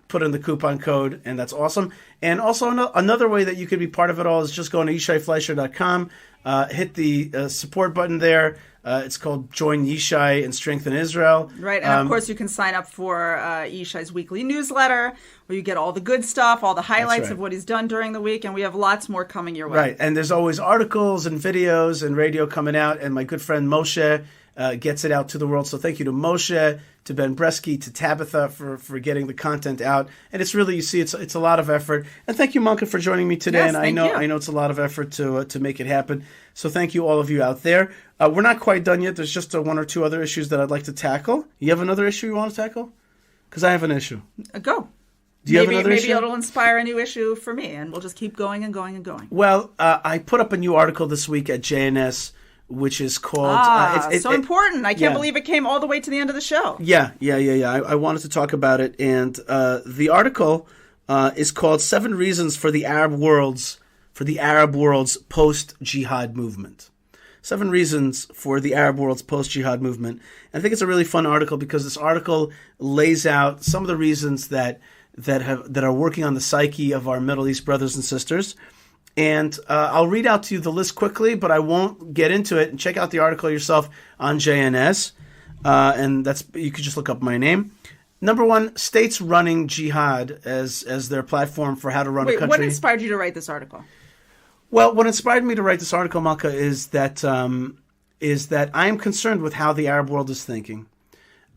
Put in the coupon code, and that's awesome. And also another way that you could be part of it all is just going to YishaiFleisher.com, hit the support button there. It's called Join Yishai and Strengthen Israel. Right, and of course you can sign up for Yishai's weekly newsletter, where you get all the good stuff, all the highlights of what he's done during the week, and we have lots more coming your way. Right, and there's always articles and videos and radio coming out, and my good friend Moshe gets it out to the world. So thank you to Moshe, to Ben Bresky, to Tabitha for getting the content out. And it's really, you see, it's a lot of effort. And thank you, Malkah, for joining me today. Yes, and I know it's a lot of effort to make it happen. So thank you, all of you out there. We're not quite done yet. There's just one or two other issues that I'd like to tackle. You have another issue you want to tackle? Because I have an issue. Go. Do you have another issue? Maybe it'll inspire a new issue for me, and we'll just keep going and going and going. Well, I put up a new article this week at JNS, which is called... it's important. I can't believe it came all the way to the end of the show. Yeah. I wanted to talk about it. And the article is called 7 Reasons for the Arab World's Post-Jihad Movement. 7 Reasons for the Arab World's Post-Jihad Movement. And I think it's a really fun article because this article lays out some of the reasons that are working on the psyche of our Middle East brothers and sisters. And I'll read out to you the list quickly, but I won't get into it. And check out the article yourself on JNS. And you could just look up my name. Number 1, states running jihad as their platform for how to run a country. What inspired you to write this article? Well, what inspired me to write this article, Malkah, is that I am concerned with how the Arab world is thinking.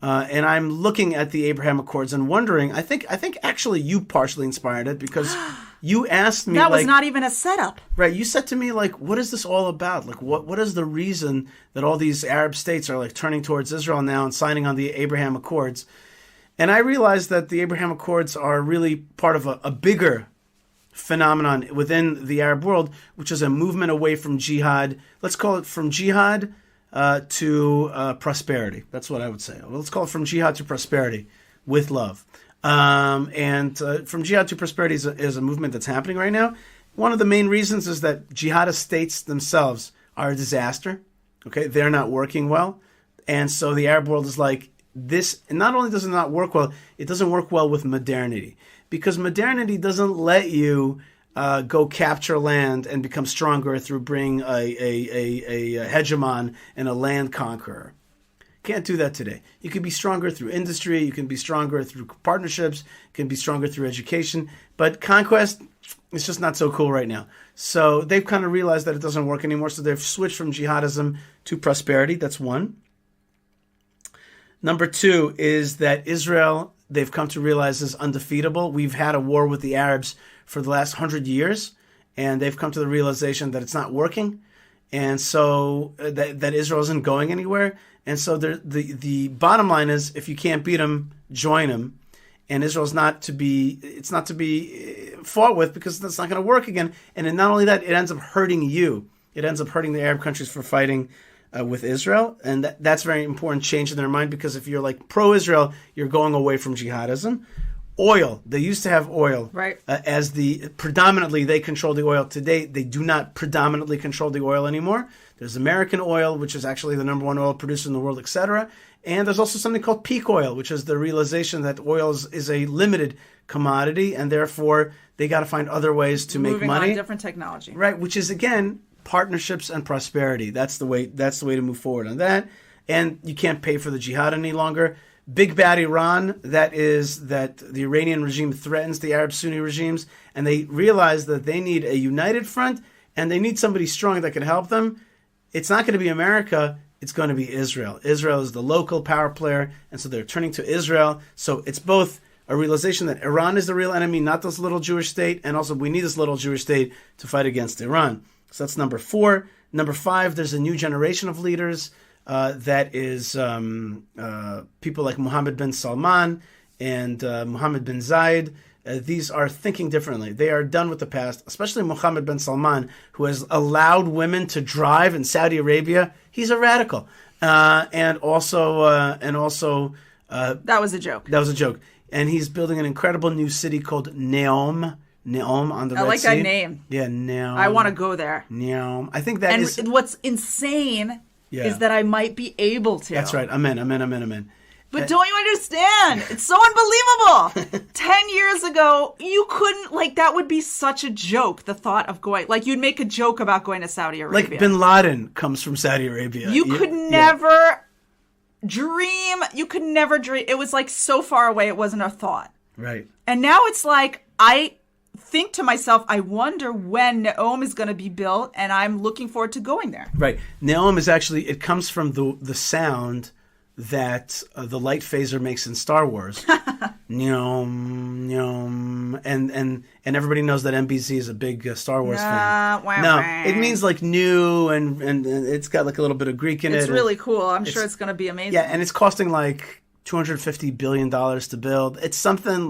And I'm looking at the Abraham Accords and wondering, I think actually you partially inspired it because you asked me... That was not even a setup. Right. You said to me, what is this all about? What is the reason that all these Arab states are turning towards Israel now and signing on the Abraham Accords? And I realized that the Abraham Accords are really part of a bigger phenomenon within the Arab world, which is a movement away from jihad. Let's call it from jihad to prosperity. That's what I would say. Let's call it from jihad to prosperity with love. And from jihad to prosperity is a movement that's happening right now. One of the main reasons is that jihadist states themselves are a disaster. Okay, they're not working well. And so the Arab world is like, this, not only does it not work well, it doesn't work well with modernity. Because modernity doesn't let you go capture land and become stronger through being a hegemon and a land conqueror. Can't do that today. You can be stronger through industry. You can be stronger through partnerships. You can be stronger through education. But conquest is just not so cool right now. So they've kind of realized that it doesn't work anymore. So they've switched from jihadism to prosperity. That's one. Number two is that Israel, they've come to realize, is undefeatable. We've had a war with the Arabs for the last 100 years, and they've come to the realization that it's not working, and so that Israel isn't going anywhere. And so the bottom line is, if you can't beat them, join them. And Israel's not to be fought with, because that's not going to work again. And then not only that, it ends up hurting you. It ends up hurting the Arab countries for fighting with Israel, and that's a very important change in their mind, because if you're like pro-Israel, you're going away from jihadism. Oil, they used to have oil, right? Predominantly they control the oil. Today, they do not predominantly control the oil anymore. There's American oil, which is actually the number one oil producer in the world, etc. And there's also something called peak oil, which is the realization that oil is a limited commodity, and therefore they got to find other ways to make money. Moving on, different technology, right? Which is, again, partnerships and prosperity. That's the way to move forward on that. And you can't pay for the jihad any longer. Big bad Iran, that the Iranian regime threatens the Arab Sunni regimes, and they realize that they need a united front, and they need somebody strong that can help them. It's not going to be America, it's going to be Israel. Israel is the local power player, and so they're turning to Israel. So it's both a realization that Iran is the real enemy, not this little Jewish state, and also we need this little Jewish state to fight against Iran. So that's number 4. Number 5, there's a new generation of leaders that is people like Mohammed bin Salman and Mohammed bin Zayed. These are thinking differently. They are done with the past, especially Mohammed bin Salman, who has allowed women to drive in Saudi Arabia. He's a radical. And also that was a joke. That was a joke. And he's building an incredible new city called Neom on the Red Sea. I like that name. Yeah, Neom. I want to go there. Neom. I think that is... And what's insane is that I might be able to. That's right. Amen. But don't you understand? It's so unbelievable. 10 years ago, you couldn't, that would be such a joke, the thought of going, you'd make a joke about going to Saudi Arabia. Like bin Laden comes from Saudi Arabia. You could never dream. It was so far away, it wasn't a thought. Right. And now it's I think to myself, I wonder when Neom is going to be built, and I'm looking forward to going there. Right. Neom is actually, it comes from the sound that the light phaser makes in Star Wars. Neom, neom. And everybody knows that NBC is a big Star Wars fan. No, it means new, and it's got a little bit of Greek in it. It's really cool. I'm sure it's going to be amazing. Yeah, and it's costing $250 billion to build. It's something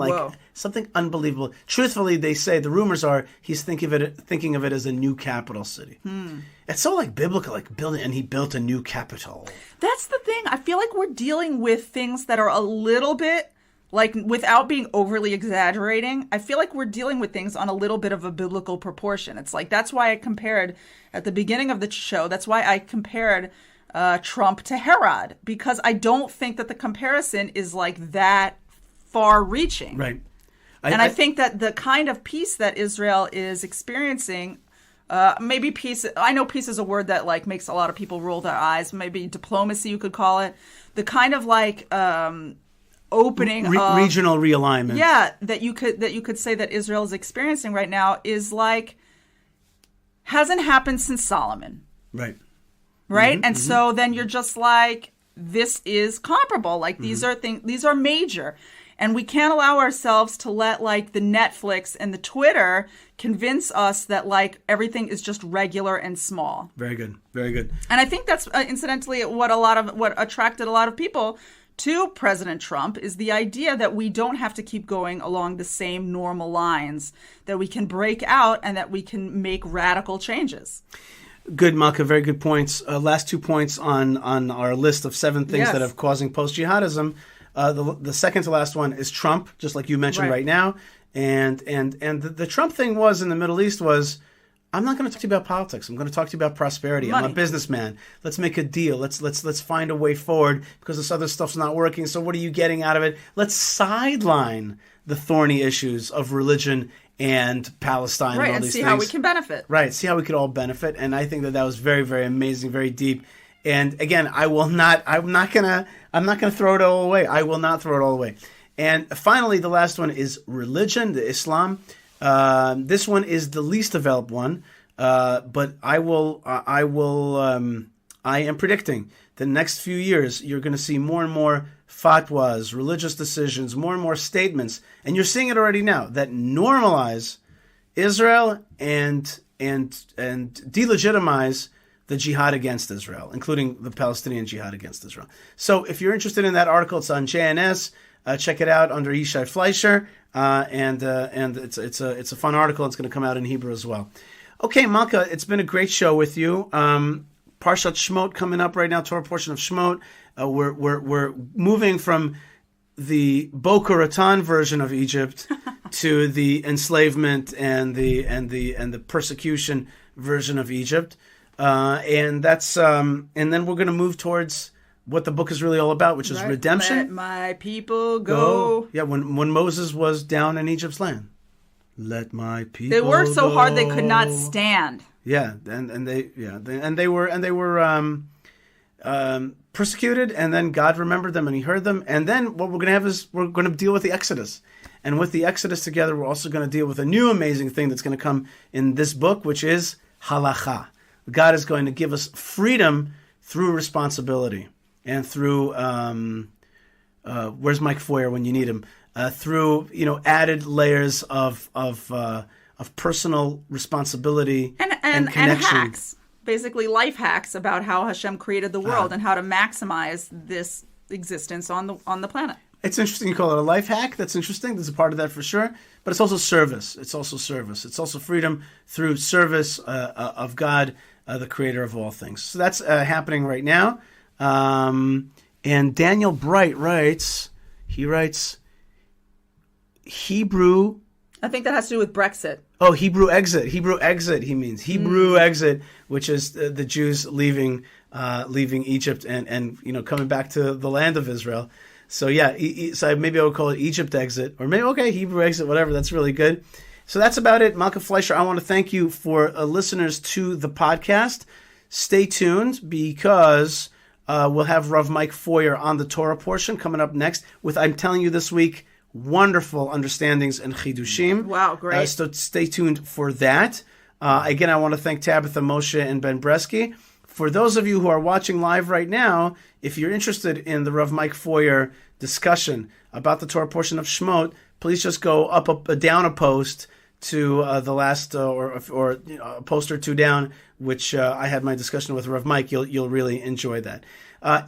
something unbelievable. Truthfully, they say, the rumors are, he's thinking of it as a new capital city. It's so biblical, building, and he built a new capital. That's the thing. I feel like we're dealing with things that are a little bit, without being overly exaggerating, I feel like we're dealing with things on a little bit of a biblical proportion. It's that's why I compared, at the beginning of the show, that's why I compared Trump to Herod, because I don't think that the comparison is that far-reaching. Right. I think that the kind of peace that Israel is experiencing, maybe peace, I know peace is a word that makes a lot of people roll their eyes, maybe diplomacy you could call it, the kind of opening of regional realignment. Yeah, that you could say that Israel is experiencing right now is hasn't happened since Solomon. Right. Right? And so then you're just this is comparable. These are major. And we can't allow ourselves to let the Netflix and the Twitter convince us that everything is just regular and small. Very good. Very good. And I think that's incidentally what attracted a lot of people to President Trump is the idea that we don't have to keep going along the same normal lines, that we can break out and that we can make radical changes. Good, Malkah. Very good points. Last 2 points on our list of 7 things that are causing post-jihadism. The second to last one is Trump, just like you mentioned right now. And the Trump thing was in the Middle East was, I'm not going to talk to you about politics. I'm going to talk to you about prosperity. Money. I'm a businessman. Let's make a deal. Let's find a way forward because this other stuff's not working. So what are you getting out of it? Let's sideline the thorny issues of religion and Palestine, right, and all and these see things. how we can benefit. Right, see how we could all benefit, and I think that was very, very amazing, very deep. And again, I'm not gonna throw it all away. I will not throw it all away. And finally, the last one is religion, the Islam. This one is the least developed one, but I am predicting the next few years you're going to see more and more fatwas, religious decisions, more and more statements, and you're seeing it already now that normalize Israel and delegitimize the jihad against Israel, including the Palestinian jihad against Israel. So if you're interested in that article, it's on JNS. Check it out under Yishai Fleisher, and it's a fun article. It's going to come out in Hebrew as well. Okay, Malkah, it's been a great show with you. Parashat Shemot coming up right now, Torah portion of Shemot. We're moving from the Boca Raton version of Egypt to the enslavement and the persecution version of Egypt, and then we're going to move towards what the book is really all about, which is redemption. Let my people go. Yeah, when Moses was down in Egypt's land, let my people. They worked so go. hard they could not stand. Yeah, and they were persecuted, and then God remembered them and He heard them. And then what we're going to have is we're going to deal with the Exodus, and with the Exodus together, we're also going to deal with a new amazing thing that's going to come in this book, which is halacha. God is going to give us freedom through responsibility and through where's Mike Feuer when you need him? Through added layers of personal responsibility and connection. And hacks, basically life hacks about how Hashem created the world and how to maximize this existence on the planet. It's interesting you call it a life hack. That's interesting. There's a part of that for sure. But it's also service. It's also freedom through service of God, the creator of all things. So that's happening right now. And Daniel Bright writes Hebrew. I think that has to do with Brexit. Oh, Hebrew exit. He means Hebrew exit, which is the Jews leaving Egypt and coming back to the land of Israel. So yeah, so maybe I would call it Egypt exit, or maybe Hebrew exit, whatever. That's really good. So that's about it. Malkah Fleisher, I want to thank you for listeners to the podcast. Stay tuned because we'll have Rav Mike Feuer on the Torah portion coming up next with, I'm telling you this week, wonderful understandings and chidushim. Wow, great. So stay tuned for that. Again, I want to thank Tabitha, Moshe, and Ben Bresky. For those of you who are watching live right now, if you're interested in the Rav Mike Feuer discussion about the Torah portion of Shemot, please just go down a post to the last or a post or two down, which I had my discussion with Rav Mike. You'll really enjoy that.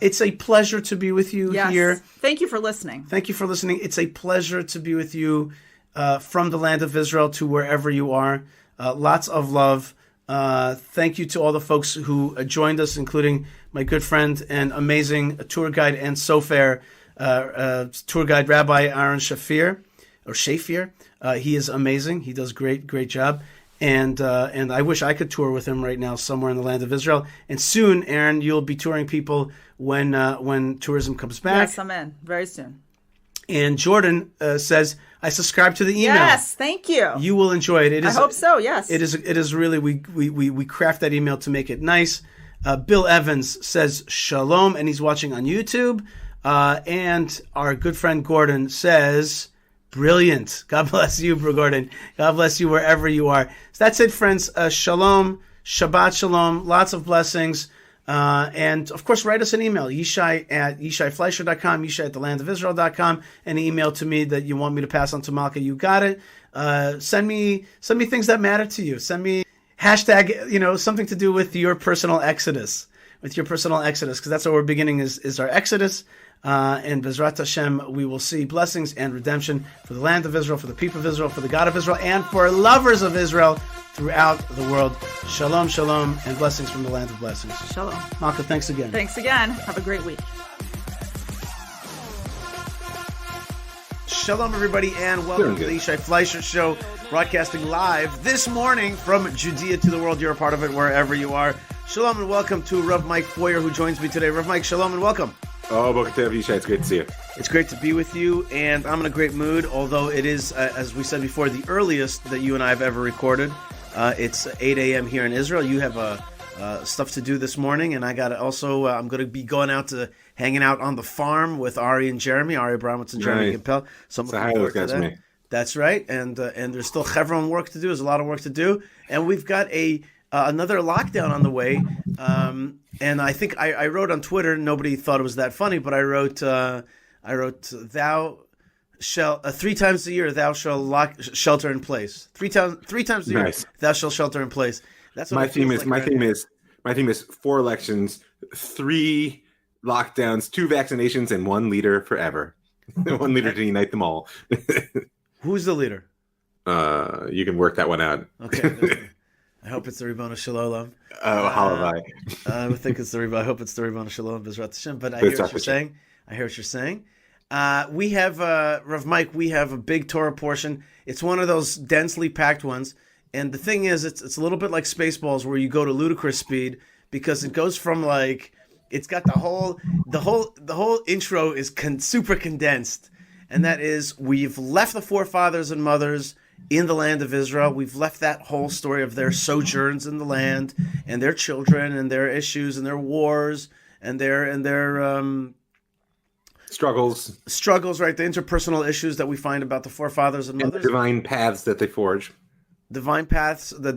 It's a pleasure to be with you here. Thank you for listening. It's a pleasure to be with you from the land of Israel to wherever you are. Lots of love. Thank you to all the folks who joined us, including my good friend and amazing tour guide and sofer, tour guide Rabbi Aaron Shafir. He is amazing. He does great job. And I wish I could tour with him right now somewhere in the land of Israel. And soon, Aaron, you'll be touring people when tourism comes back. Yes, I'm in very soon. And Jordan says, I subscribe to the email. Yes, thank you. You will enjoy it. I hope so, yes. It is really, we craft that email to make it nice. Bill Evans says, Shalom, and he's watching on YouTube. And our good friend Gordon says, brilliant. God bless you, Bro Gordon. God bless you wherever you are. So that's it, friends. Shalom, Shabbat Shalom, lots of blessings. And of course, write us an email, Yishai at YishaiFleisher.com, Yishai at thelandofisrael.com. Any email to me that you want me to pass on to Malkah, you got it. Send me things that matter to you. Send me hashtag, something to do with your personal exodus, because that's what we're beginning is our exodus. And Bezrat Hashem, we will see blessings and redemption for the land of Israel, for the people of Israel, for the God of Israel, and for lovers of Israel throughout the world. Shalom, shalom, and blessings from the land of blessings. Shalom. Malkah, thanks again. Thanks again. Have a great week. Shalom, everybody, and welcome to the Yishai Fleisher Show, broadcasting live this morning from Judea to the world. You're a part of it wherever you are. Shalom and welcome to Rav Mike Feuer, who joins me today. Rav Mike, shalom and welcome. Oh, Boker Tov, Yishai, it's great to see you. It's great to be with you, and I'm in a great mood, although it is, as we said before, the earliest that you and I have ever recorded. It's 8 a.m. here in Israel. You have stuff to do this morning, and I got also, I'm going to be going out to hanging out on the farm with Ari and Jeremy, Ari Abramowitz and Jeremy Gimpel. So I'm looking forward to that. That's right, and there's still Chevron work to do. There's a lot of work to do, and we've got another lockdown on the way. And I think I wrote on Twitter. Nobody thought it was that funny, but I wrote thou shall 3 times a year thou shall shelter in place. Three times a year thou shall shelter in place. That's what my theme is. My theme is 4 elections, 3 lockdowns, 2 vaccinations, and 1 leader forever. 1 leader to unite them all. Who's the leader? You can work that one out. Okay. I hope it's the Ribono Shel Olam. Oh, halavai. I think it's the Ribono. I hope it's the Ribono Shel Olam B'ezrat Hashem. But I hear what you're saying. We have Rav Mike. We have a big Torah portion. It's one of those densely packed ones. And the thing is, it's a little bit like Spaceballs, where you go to ludicrous speed because it goes from it's got the whole intro is super condensed, and that is we've left the forefathers and mothers in the land of Israel. We've left that whole story of their sojourns in the land and their children and their issues and their wars and their struggles, right? The interpersonal issues that we find about the forefathers and mothers. And divine paths that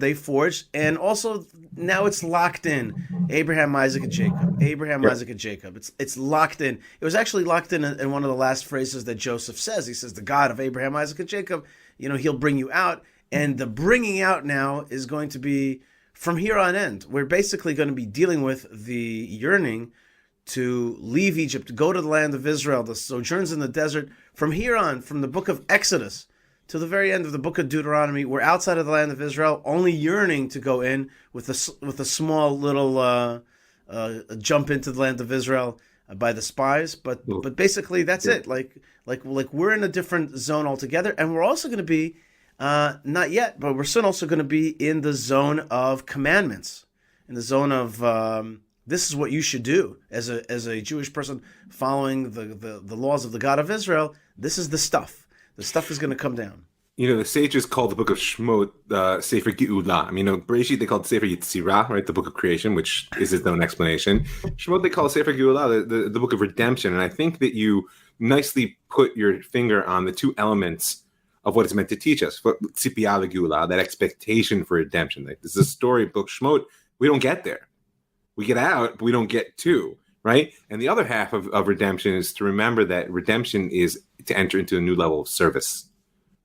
they forge. And also now it's locked in. Abraham, Isaac, and Jacob. Isaac, and Jacob. It's locked in. It was actually locked in one of the last phrases that Joseph says. He says, the God of Abraham, Isaac, and Jacob, he'll bring you out. And the bringing out now is going to be from here on end. We're basically going to be dealing with the yearning to leave Egypt, to go to the land of Israel, the sojourns in the desert. From here on, from the book of Exodus to the very end of the book of Deuteronomy, we're outside of the land of Israel, only yearning to go in with a small little jump into the land of Israel by the spies. But basically that's it. Like we're in a different zone altogether, and we're also going to be not yet, but we're soon also going to be in the zone of commandments, in the zone of this is what you should do as a Jewish person following the laws of the God of Israel. This is the stuff. The stuff is going to come down. The sages call the book of Shemot Sefer Geula. Bereshit they call it Sefer Yetzirah, right? The book of creation, which is its own explanation. Shemot they call Sefer Geula, the book of redemption. And I think that you nicely put your finger on the 2 elements of what it's meant to teach us. Tzipiyah Geula, that expectation for redemption. This is a story book, Shemot. We don't get there. We get out, but we don't get to. Right? And the other half of redemption is to remember that redemption is to enter into a new level of service.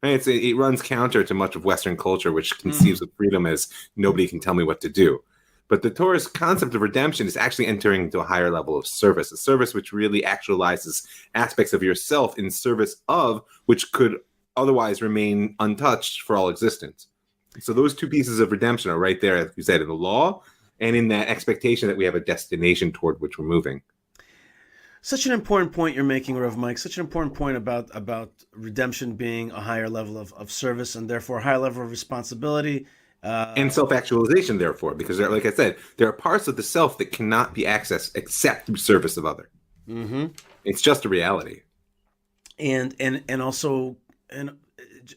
Right? It runs counter to much of Western culture, which conceives of freedom as nobody can tell me what to do. But the Torah's concept of redemption is actually entering into a higher level of service, a service which really actualizes aspects of yourself in service of which could otherwise remain untouched for all existence. So those 2 pieces of redemption are right there, as you said, in the law, and in that expectation that we have a destination toward which we're moving. Such an important point you're making, Rav Mike. Such an important point about redemption being a higher level of service and therefore a higher level of responsibility. And self-actualization, therefore, because like I said, there are parts of the self that cannot be accessed except through service of other. Mm-hmm. It's just a reality. And also,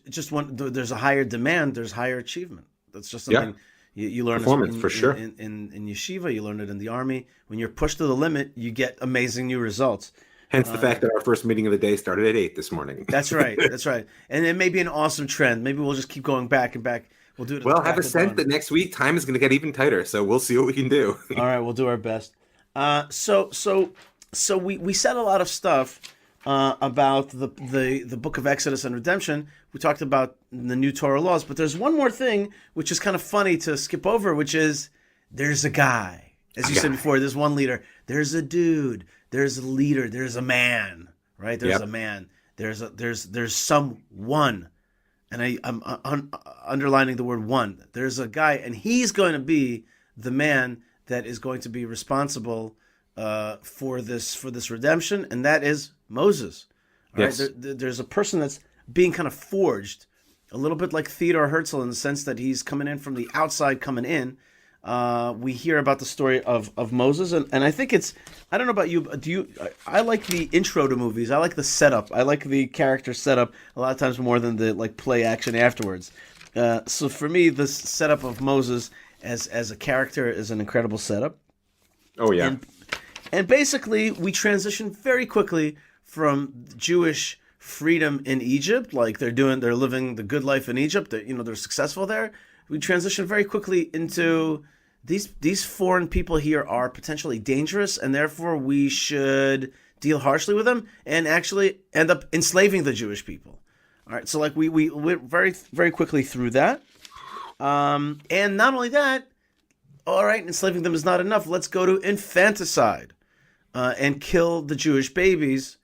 just there's a higher demand, there's higher achievement. That's just something... Yeah. You learn performance for sure in yeshiva. You learn it in the army. When you're pushed to the limit, you get amazing new results. Hence the fact that our first meeting of the day started at 8 this morning. That's right. And it may be an awesome trend. Maybe we'll just keep going back and back. We'll do it. Well, have a sense that next week time is going to get even tighter. So we'll see what we can do. All right, we'll do our best. So we said a lot of stuff about the book of Exodus and redemption. We talked about the new Torah laws, but there's one more thing which is kind of funny to skip over, which is there's a guy. As you said before, there's one leader. There's a dude. There's a leader. There's a man. Right? There's a man. There's someone, and I'm underlining the word one. There's a guy, and he's going to be the man that is going to be responsible for this redemption, and that is Moses. Yes. Right? There's a person that's being kind of forged, a little bit like Theodore Herzl in the sense that he's coming in from the outside, coming in. we hear about the story of Moses, and I think I don't know about you, but I like the intro to movies. I like the setup. I like the character setup a lot of times more than the play action afterwards. So for me, this setup of Moses as a character is an incredible setup. Oh yeah. And basically, we transition very quickly from Jewish freedom in Egypt, like they're living the good life in Egypt. They're successful there. We transition very quickly into these foreign people here are potentially dangerous, and therefore we should deal harshly with them and actually end up enslaving the Jewish people. All right, so we went very, very quickly through that. And not only that, all right, enslaving them is not enough. Let's go to infanticide and kill the Jewish babies.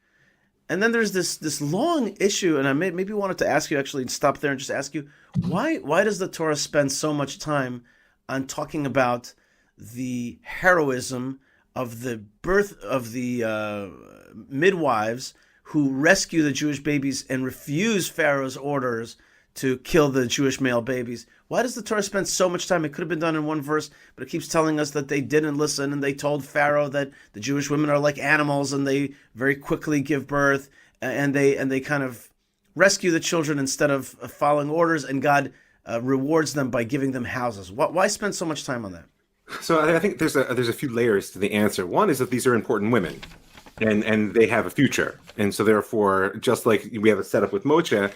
And then there's this long issue, and I maybe wanted to ask you actually, stop there and just ask you, why does the Torah spend so much time on talking about the heroism of the birth of the midwives who rescue the Jewish babies and refuse Pharaoh's orders to kill the Jewish male babies? Why does the Torah spend so much time? It could have been done in one verse, but it keeps telling us that they didn't listen and they told Pharaoh that the Jewish women are like animals and they very quickly give birth and they kind of rescue the children instead of following orders, and God rewards them by giving them houses. Why spend so much time on that? So I think there's a few layers to the answer. One is that these are important women, and they have a future, and so therefore, just like we have a setup with Moshe,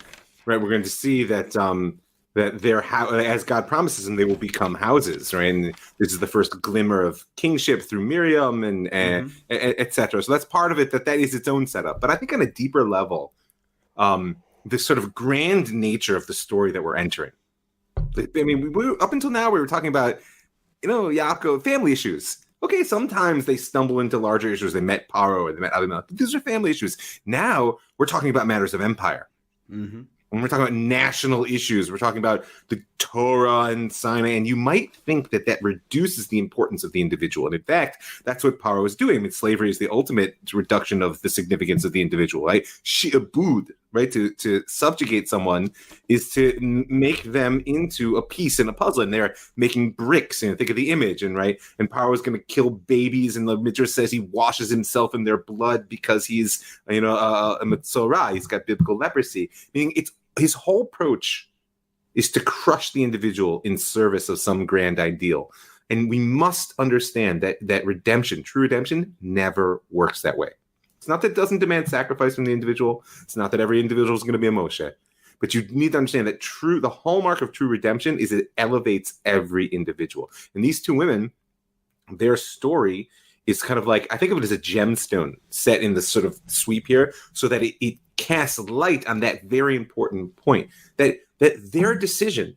right? We're going to see that that as God promises them, they will become houses, right? And this is the first glimmer of kingship through Miriam and et cetera. So that's part of it. That is its own setup. But I think on a deeper level, this sort of grand nature of the story that we're entering. I mean, up until now, we were talking about, Yaakov, family issues. Okay, sometimes they stumble into larger issues. They met Paro, and they met Abimelech. These are family issues. Now we're talking about matters of empire. Mm-hmm. When we're talking about national issues, we're talking about the Torah and Sinai, and you might think that reduces the importance of the individual. And in fact, that's what Paro is doing. I mean, slavery is the ultimate reduction of the significance of the individual, right? Shi'abud, right? To subjugate someone is to make them into a piece in a puzzle. And they're making bricks, and think of the image, and Paro is going to kill babies, and the Midrash says he washes himself in their blood because he's, a Metzorah. He's got biblical leprosy. Meaning his whole approach is to crush the individual in service of some grand ideal. And we must understand that redemption, true redemption, never works that way. It's not that it doesn't demand sacrifice from the individual. It's not that every individual is going to be a Moshe. But you need to understand that the hallmark of true redemption is it elevates every individual. And these two women, their story is kind of like, I think of it as a gemstone set in this sort of sweep here, so that it casts light on that very important point, that their decision.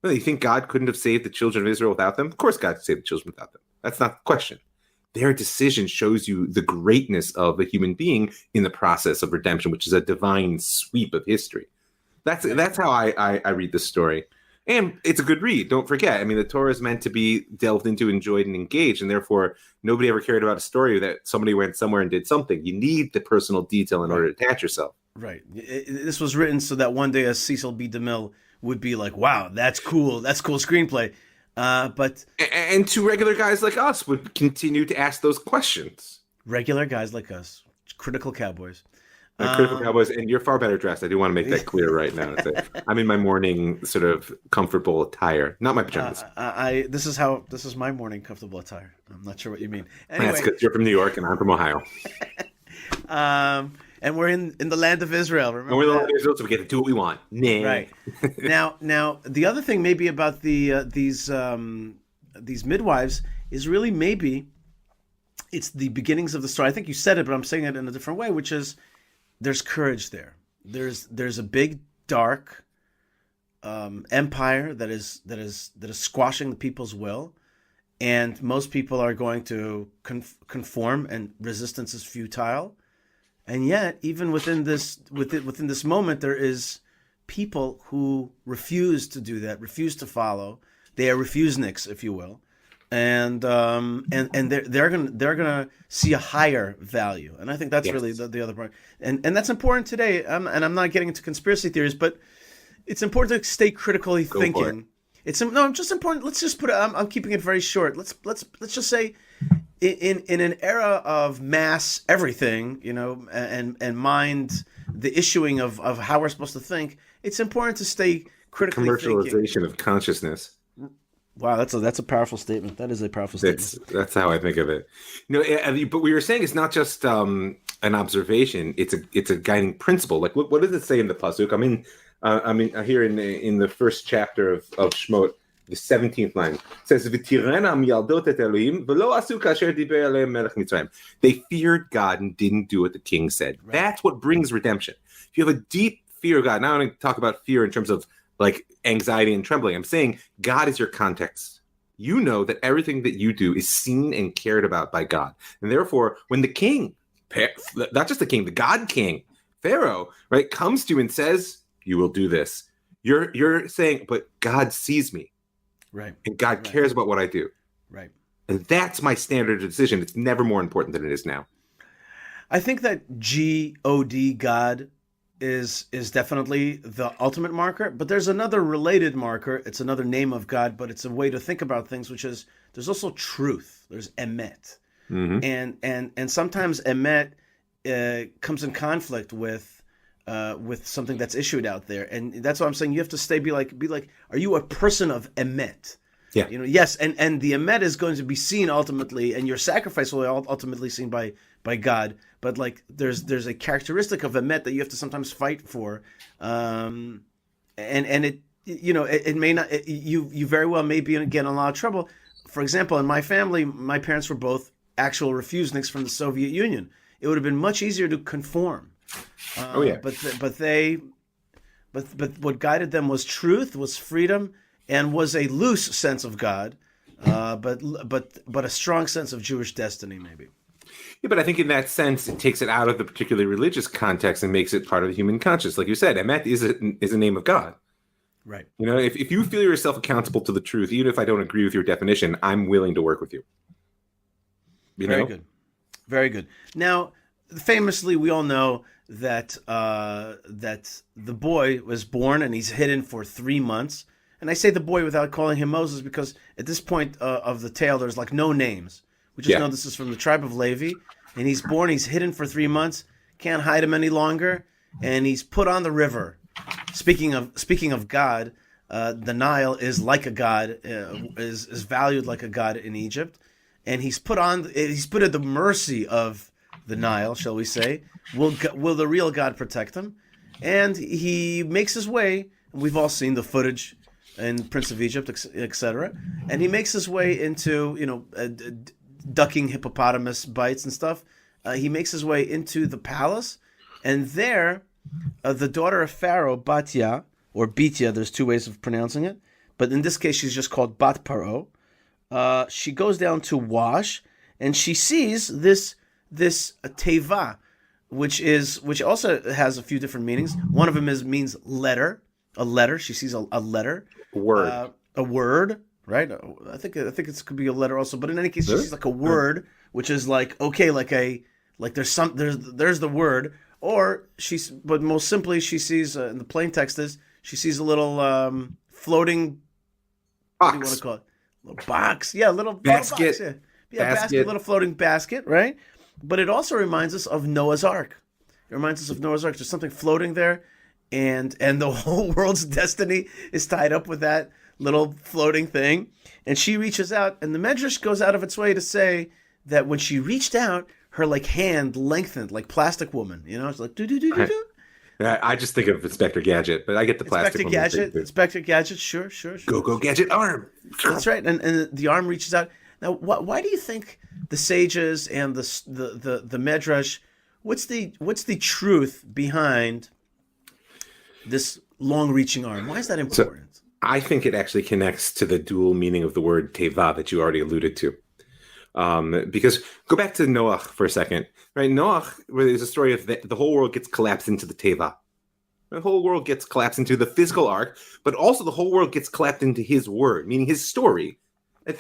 You think God couldn't have saved the children of Israel without them? Of course God could save the children without them. That's not the question. Their decision shows you the greatness of a human being in the process of redemption, which is a divine sweep of history. That's how I read this story. And it's a good read. Don't forget. I mean, the Torah is meant to be delved into, enjoyed, and engaged. And therefore, nobody ever cared about a story that somebody went somewhere and did something. You need the personal detail in order to attach yourself. Right. This was written so that one day a Cecil B. DeMille would be like, wow, that's cool. That's cool screenplay. But two regular guys like us would continue to ask those questions. Regular guys like us. Critical cowboys. Critical Cowboys, and you're far better dressed. I do want to make that clear right now. I'm in my morning sort of comfortable attire, not my pajamas. This is my morning comfortable attire. I'm not sure what you mean. Anyway. That's because you're from New York and I'm from Ohio. And we're in the land of Israel. Remember, we're in the land of Israel, so we get to do what we want. Nah. Right. Now, the other thing maybe about these midwives is really maybe it's the beginnings of the story. I think you said it, but I'm saying it in a different way, which is, there's courage there. There's a big dark empire that is squashing the people's will, and most people are going to conform, and resistance is futile. And yet, even within this moment, there is people who refuse to do that, refuse to follow. They are refuseniks, if you will. And they're gonna see a higher value, and I think that's really the other part, and that's important today. And I'm not getting into conspiracy theories, but it's important to stay critically thinking. It's just important. Let's just put it. I'm keeping it very short. Let's just say, in an era of mass everything, and mind the issuing of how we're supposed to think. It's important to stay critically commercialization thinking. of consciousness. Wow, that's a powerful statement. That is a powerful statement. That's how I think of it. But we were saying it's not just an observation; it's a guiding principle. Like, what does it say in the pasuk? I'm here in the first chapter of Shemot, the 17th line. It says, "V'tirena miyaldot et Elohim v'lo asu kasher diber aleim melech Mitzrayim." They feared God and didn't do what the king said. Right. That's what brings redemption. If you have a deep fear of God, now I'm going to talk about fear in terms of like anxiety and trembling. I'm saying God is your context. You know that everything that you do is seen and cared about by God. And therefore, when the king, not just the king, the God king, Pharaoh, right, comes to you and says, you will do this. You're saying, but God sees me. Right. And God cares about what I do. Right. And that's my standard of decision. It's never more important than it is now. I think that G-O-D, God, is definitely the ultimate marker, but there's another related marker. It's another name of God, but it's a way to think about things, which is there's also truth. There's emet, and sometimes emet comes in conflict with something that's issued out there, and that's why I'm saying you have to be like, are you a person of emet? Yeah. Yes, and the emet is going to be seen ultimately, and your sacrifice will be ultimately seen by God. But like, there's a characteristic of emet that you have to sometimes fight for, and it it may not. You very well may be get in a lot of trouble. For example, in my family, my parents were both actual refuseniks from the Soviet Union. It would have been much easier to conform. But what guided them was truth, was freedom, and was a loose sense of God, but a strong sense of Jewish destiny, maybe. Yeah, but I think in that sense, it takes it out of the particularly religious context and makes it part of the human conscience. Like you said, emet is a name of God. Right. If you feel yourself accountable to the truth, even if I don't agree with your definition, I'm willing to work with you. Very good. Very good. Now, famously, we all know that the boy was born and he's hidden for 3 months. And I say the boy without calling him Moses because at this point of the tale, there's like no names. We just know this is from the tribe of Levi. And he's born, he's hidden for 3 months, can't hide him any longer, and he's put on the river. Speaking of God, the Nile is like a god, is valued like a god in Egypt. And he's put at the mercy of the Nile, shall we say. Will the real God protect him? And he makes his way, and we've all seen the footage in Prince of Egypt, etc. And he makes his way into, ducking hippopotamus bites and stuff. He makes his way into the palace, and there, the daughter of Pharaoh, Batya, or Bitya, there's two ways of pronouncing it, but in this case she's just called Bat Paro. She goes down to wash, and she sees this teva, which also has a few different meanings. One of them means letter, a letter. She sees a letter, a word. Right, I think it could be a letter also, but in any case, she sees like a word, which is like okay, like there's the word, but most simply she sees in the plain text is she sees a little floating box. What do you want to call it? Little box, yeah, little basket, little box, yeah, basket, little floating basket, right? But it also reminds us of Noah's Ark. It reminds us of Noah's Ark. There's something floating there, and the whole world's destiny is tied up with that little floating thing. And she reaches out, and the Medrash goes out of its way to say that when she reached out, her like hand lengthened like Plastic Woman. It's like do do do do do. I just think of Inspector Gadget, but I get the Plastic Woman. Inspector Gadget, sure. Go Gadget arm. That's right, and the arm reaches out. Now, why do you think the sages and the Medrash? What's the truth behind this long-reaching arm? Why is that important? I think it actually connects to the dual meaning of the word teva that you already alluded to. Because go back to Noah for a second, right? Noah, where there's a story of the whole world gets collapsed into the teva. The whole world gets collapsed into the physical ark, but also the whole world gets collapsed into his word, meaning his story. And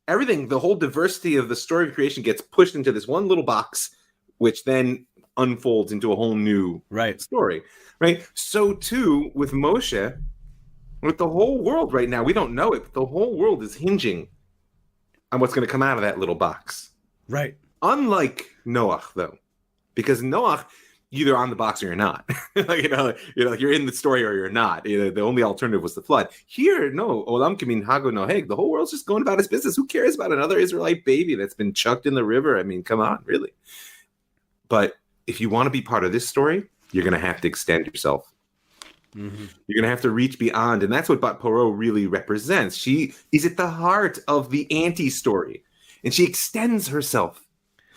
everything, the whole diversity of the story of creation gets pushed into this one little box, which then unfolds into a whole new story, right? So too with Moshe, With the whole world right now, we don't know it, but the whole world is hinging on what's going to come out of that little box. Right. Unlike Noah, though, because Noah, either on the box or you're not. You're in the story or you're not. The only alternative was the flood. Here, no, Olam Kamin Hago Noheg. The whole world's just going about its business. Who cares about another Israelite baby that's been chucked in the river? I mean, come on, really. But if you want to be part of this story, you're going to have to extend yourself. Mm-hmm. You're going to have to reach beyond. And that's what Bat Poro really represents. She is at the heart of the anti-story. And she extends herself.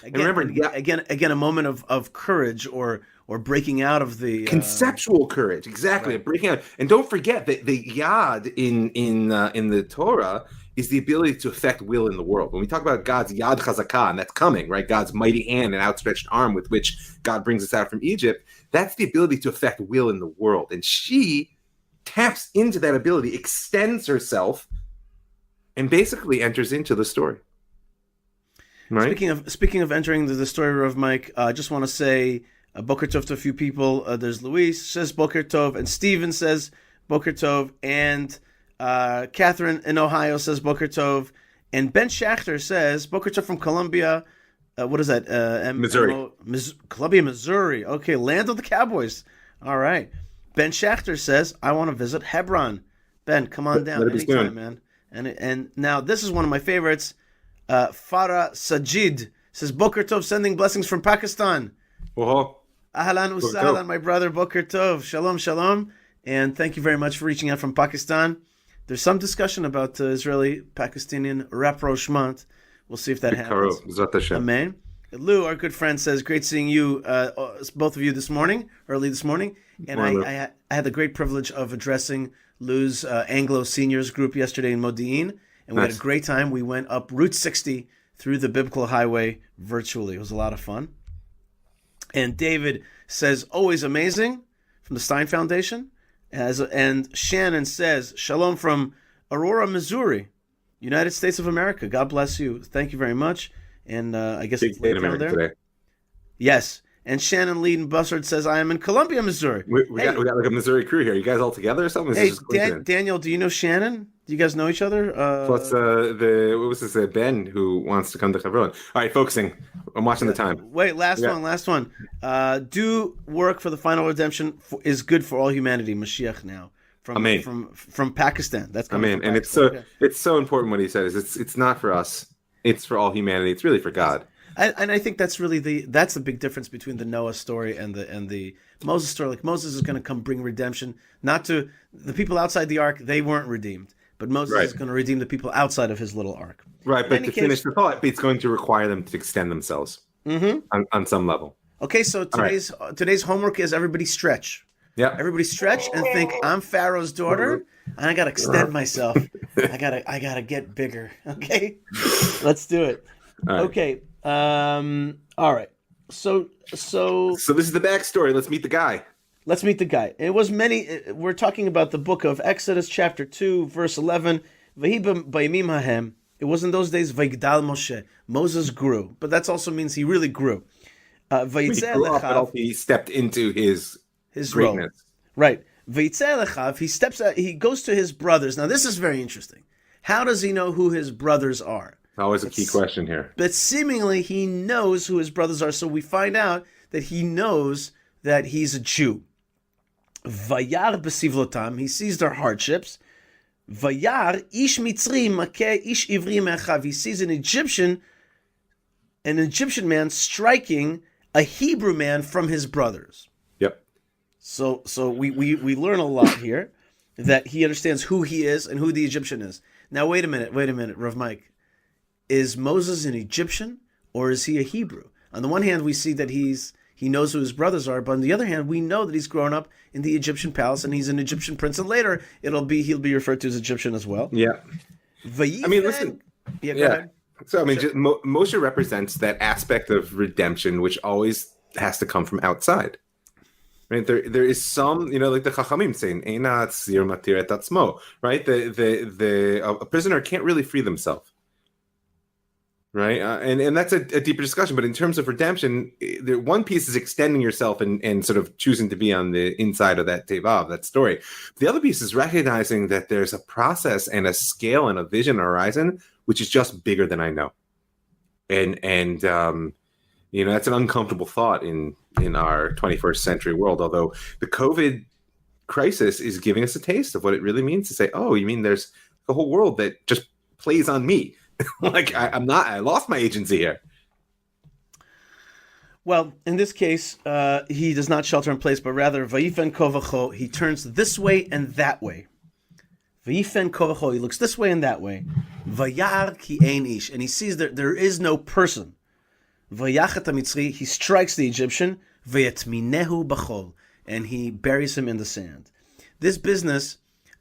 Again, a moment of courage or breaking out of the conceptual courage, exactly, right. Breaking out. And don't forget that the Yad in the Torah is the ability to affect will in the world. When we talk about God's Yad Chazakah, and that's coming, right? God's mighty hand and outstretched arm with which God brings us out from Egypt. That's the ability to affect will in the world, and she taps into that ability, extends herself, and basically enters into the story. Right. Speaking of entering the story of Mike, I just want to say Boker Tov to a few people. There's Luis says Boker Tov, and Steven says Boker Tov, and Catherine in Ohio says Boker Tov, and Ben Schachter says Boker Tov from Columbia. What is that? Missouri. Columbia, Missouri. Okay, land of the Cowboys. All right. Ben Schachter says, I want to visit Hebron. Ben, come on down anytime, man. And now this is one of my favorites. Farah Sajid says, Boker Tov, sending blessings from Pakistan. Ahlan wa sahlan, my brother. Boker Tov. Shalom, shalom. And thank you very much for reaching out from Pakistan. There's some discussion about Israeli-Pakistani rapprochement. We'll see if that happens. Amen. Lou, our good friend, says, great seeing you, both of you early this morning. And I had the great privilege of addressing Lou's Anglo Seniors group yesterday in Modi'in. And we had a great time. We went up Route 60 through the Biblical Highway virtually. It was a lot of fun. And David says, always amazing, from the Stein Foundation. And Shannon says, shalom from Aurora, Missouri, United States of America. God bless you. Thank you very much. And I guess it's late down there. Today. Yes. And Shannon Leeden Bussard says, I am in Columbia, Missouri. We got like a Missouri crew here. You guys all together or something? Hey, Daniel, do you know Shannon? Do you guys know each other? Plus, Ben, who wants to come to Hebron. All right, focusing. I'm watching the time. Wait, last one. Do work for the final redemption is good for all humanity. Mashiach now. From Pakistan. That's coming from Pakistan. And it's so important what he says. It's not for us. It's for all humanity. It's really for God. And I think that's really the big difference between the Noah story and the Moses story. Like Moses is going to come bring redemption, not to the people outside the ark. They weren't redeemed, but Moses is going to redeem the people outside of his little ark. Right, but to finish the thought, it's going to require them to extend themselves on some level. Okay, so today's homework is everybody stretch. Yeah, everybody stretch and think I'm Pharaoh's daughter, and I got to extend myself. I gotta get bigger. Okay, let's do it. All right. Okay. All right. So this is the backstory. Let's meet the guy. It was we're talking about the book of Exodus, chapter 2, verse 11. It was in those days, Vayigdal Moshe. Moses grew, but that also means he really grew. He grew up, but he stepped into his greatness. Role. Right. He goes to his brothers. Now, this is very interesting. How does he know who his brothers are? Always a key question here. But seemingly he knows who his brothers are, so we find out that he knows that he's a Jew. Vayar b'sivlotam, he sees their hardships. Vayar ish mitzri makeh ish ivri me'achav, he sees an Egyptian man striking a Hebrew man from his brothers. Yep. So we learn a lot here, that he understands who he is and who the Egyptian is. Now wait a minute, Rav Mike. Is Moses an Egyptian or is he a Hebrew? On the one hand, we see that he knows who his brothers are, but on the other hand, we know that he's grown up in the Egyptian palace and he's an Egyptian prince, and later he'll be referred to as Egyptian as well. Yeah. I mean, listen. Yeah. Go ahead. So Moshe represents that aspect of redemption which always has to come from outside. Right, there is some, like the Chachamim saying, "Einat sir matir et atzmo." Right, a prisoner can't really free themselves. right? And that's a deeper discussion. But in terms of redemption, one piece is extending yourself and sort of choosing to be on the inside of that teva, of that story. The other piece is recognizing that there's a process and a scale and a vision horizon which is just bigger than I know. And that's an uncomfortable thought in our 21st century world. Although the COVID crisis is giving us a taste of what it really means to say, oh, you mean there's the whole world that just plays on me? Like I lost my agency here. Well, in this case, he does not shelter in place, but rather vayifen kovacho. He turns this way and that way. Vayifen kovacho. He looks this way and that way. Vayar ki ein ish, and he sees that there is no person. Vayachat hamitzri. He strikes the Egyptian. Vayatminehu b'chol, and he buries him in the sand. This business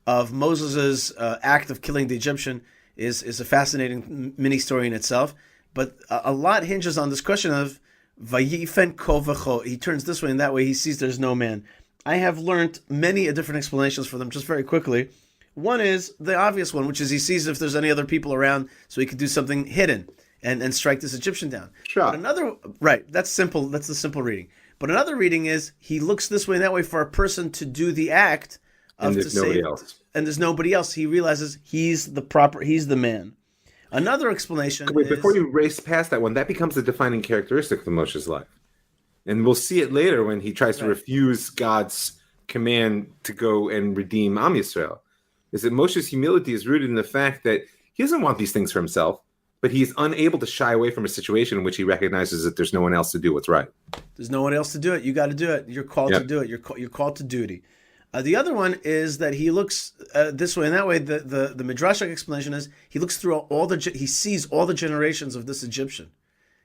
of Moses' act of killing the Egyptian is a fascinating mini story in itself, but a lot hinges on this question of vayifen kovacho. He turns this way and that way. He sees there's no man. I have learned many different explanations for them. Just very quickly, one is the obvious one, which is he sees if there's any other people around, so he could do something hidden and strike this Egyptian down. Sure. But another, right? That's simple. That's the simple reading. But another reading is he looks this way and that way for a person to do the act of And there's nobody else. And there's nobody else. He realizes he's the man. Another explanation Wait, is... before you race past that one, that becomes the defining characteristic of Moshe's life. And we'll see it later when he tries to refuse God's command to go and redeem Am Yisrael. Is that Moshe's humility is rooted in the fact that he doesn't want these things for himself, but he's unable to shy away from a situation in which he recognizes that there's no one else to do what's right. There's no one else to do it. You got to do it. You're called to do it. You're called to duty. The other one is that he looks this way and that way. The midrashic explanation is he looks through he sees all the generations of this Egyptian,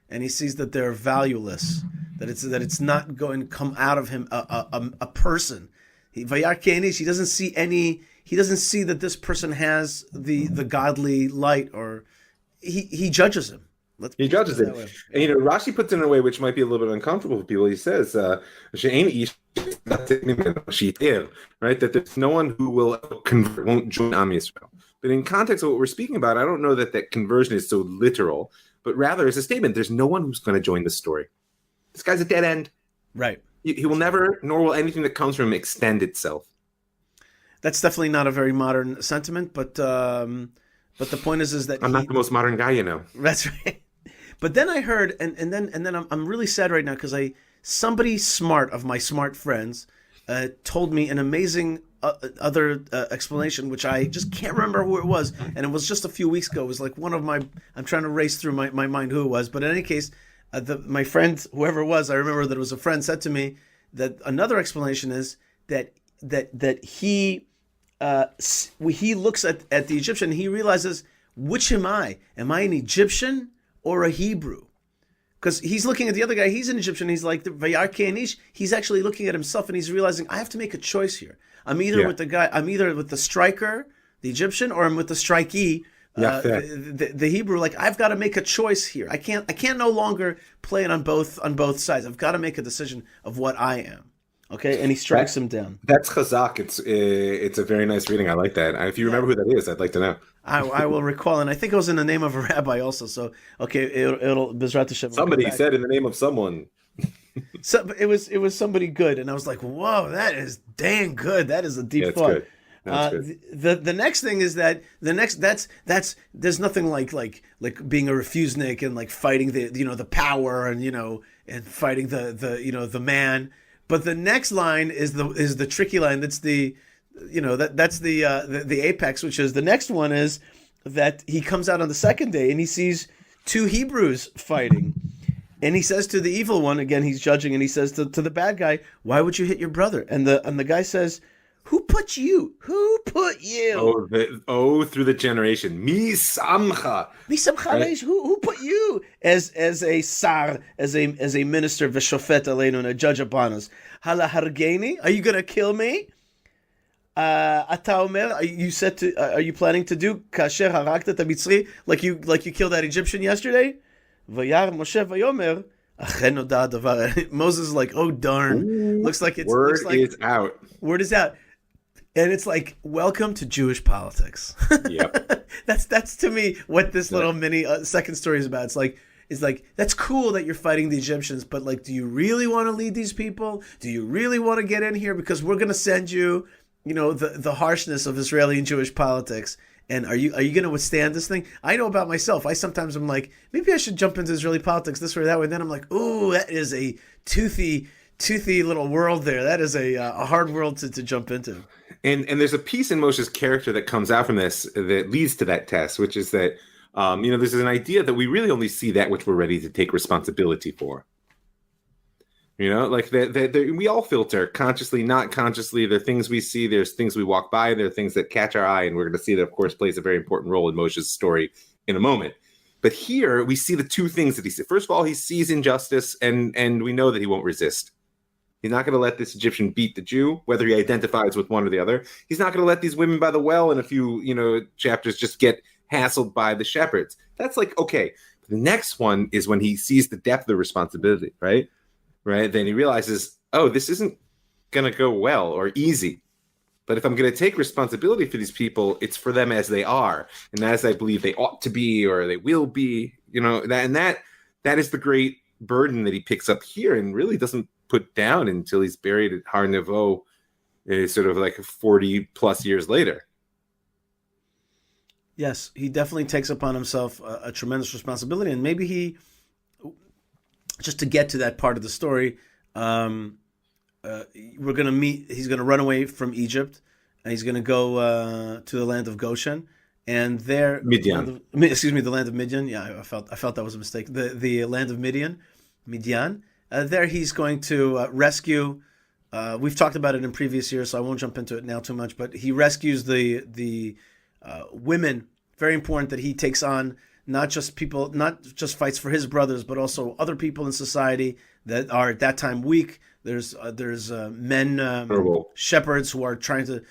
and he sees that they're valueless. That it's not going to come out of him a person. Vayar Keinish. He doesn't see any. He doesn't see that this person has the godly light, or he judges him. He judges it. And, Rashi puts it in a way which might be a little bit uncomfortable for people. He says, right, that there's no one who will convert, won't join Am Yisrael. But in context of what we're speaking about, I don't know that conversion is so literal, but rather it's a statement. There's no one who's going to join the story. This guy's a dead end. Right. He will never, nor will anything that comes from him extend itself. That's definitely not a very modern sentiment, but the point is that I'm not the most modern guy, That's right. But then I heard, and then I'm really sad right now because somebody smart of my smart friends told me an amazing other explanation, which I just can't remember who it was, and it was just a few weeks ago. It was like one of my, I'm trying to race through my mind who it was, but in any case, my friend, whoever it was, I remember that it was a friend, said to me that another explanation is that he looks at the Egyptian and he realizes, which am I? Am I an Egyptian or a Hebrew? Because he's looking at the other guy, he's an Egyptian, he's like, Vayar Keinish, he's actually looking at himself and he's realizing, I have to make a choice here. I'm either with the striker, the Egyptian, or I'm with the strikee, the Hebrew. Like, I've got to make a choice here. I can't no longer play it on both sides. I've got to make a decision of what I am. Okay, and he strikes him down. That's chazak. It's a very nice reading. I like that. If you remember who that is, I'd like to know. I will recall, and I think it was in the name of a rabbi also. So okay, it'll Bezrat Hashem. Somebody said in the name of someone. So it was somebody good, and I was like, whoa, that is dang good. That is a deep thought. Good. The next thing is that that's there's nothing like being a refusnik and like fighting the power and fighting the man. But the next line is the tricky line. That's the apex, which is the next one is that he comes out on the second day and he sees two Hebrews fighting, and he says to the evil one, again he's judging, and he says to the bad guy, "Why would you hit your brother?" And the guy says, "Who put you? Who put you?" Through the generation, mi samcha. Mi samcha, right? Who put you as a sar, as a minister, v'shofet aleinu, and a judge upon us? Hala hargeni, are you gonna kill me? Ata omer, are you planning to do kasher harakta mitzri, like you killed that Egyptian yesterday? Vayar Moshe vayomer. Moses is like, oh darn! Ooh, looks like word is out. Word is out. And it's like, welcome to Jewish politics. Yep. That's to me what this little mini second story is about. It's like that's cool that you're fighting the Egyptians, but like, do you really want to lead these people? Do you really want to get in here? Because we're going to send you, the harshness of Israeli and Jewish politics. And are you going to withstand this thing? I know about myself. Sometimes I'm like, maybe I should jump into Israeli politics this way or that way. And then I'm like, ooh, that is a toothy little world there. That is a hard world to jump into. And there's a piece in Moshe's character that comes out from this that leads to that test, which is that, there's an idea that we really only see that which we're ready to take responsibility for. Like that we all filter consciously, not consciously. There are things we see, there's things we walk by, there are things that catch our eye, and we're going to see that, of course, plays a very important role in Moshe's story in a moment. But here we see the two things that he sees. First of all, he sees injustice, and we know that he won't resist. He's not going to let this Egyptian beat the Jew, whether he identifies with one or the other. He's not going to let these women by the well in a few, chapters just get hassled by the shepherds. That's like, okay. The next one is when he sees the depth of the responsibility, right? Then he realizes, oh, this isn't going to go well or easy. But if I'm going to take responsibility for these people, it's for them as they are, and as I believe they ought to be or they will be, that is the great burden that he picks up here and really doesn't put down until he's buried at Har Nevo, sort of like 40 plus years later. Yes, he definitely takes upon himself a tremendous responsibility, and maybe he, just to get to that part of the story, we're going to meet. He's going to run away from Egypt, and he's going to go to the land of Goshen, and there, Midian. The land of Midian. Yeah, I felt that was a mistake. The land of Midian. There he's going to rescue. We've talked about it in previous years, so I won't jump into it now too much. But he rescues the women. Very important that he takes on not just fights for his brothers, but also other people in society that are at that time weak. There's men, shepherds who are trying to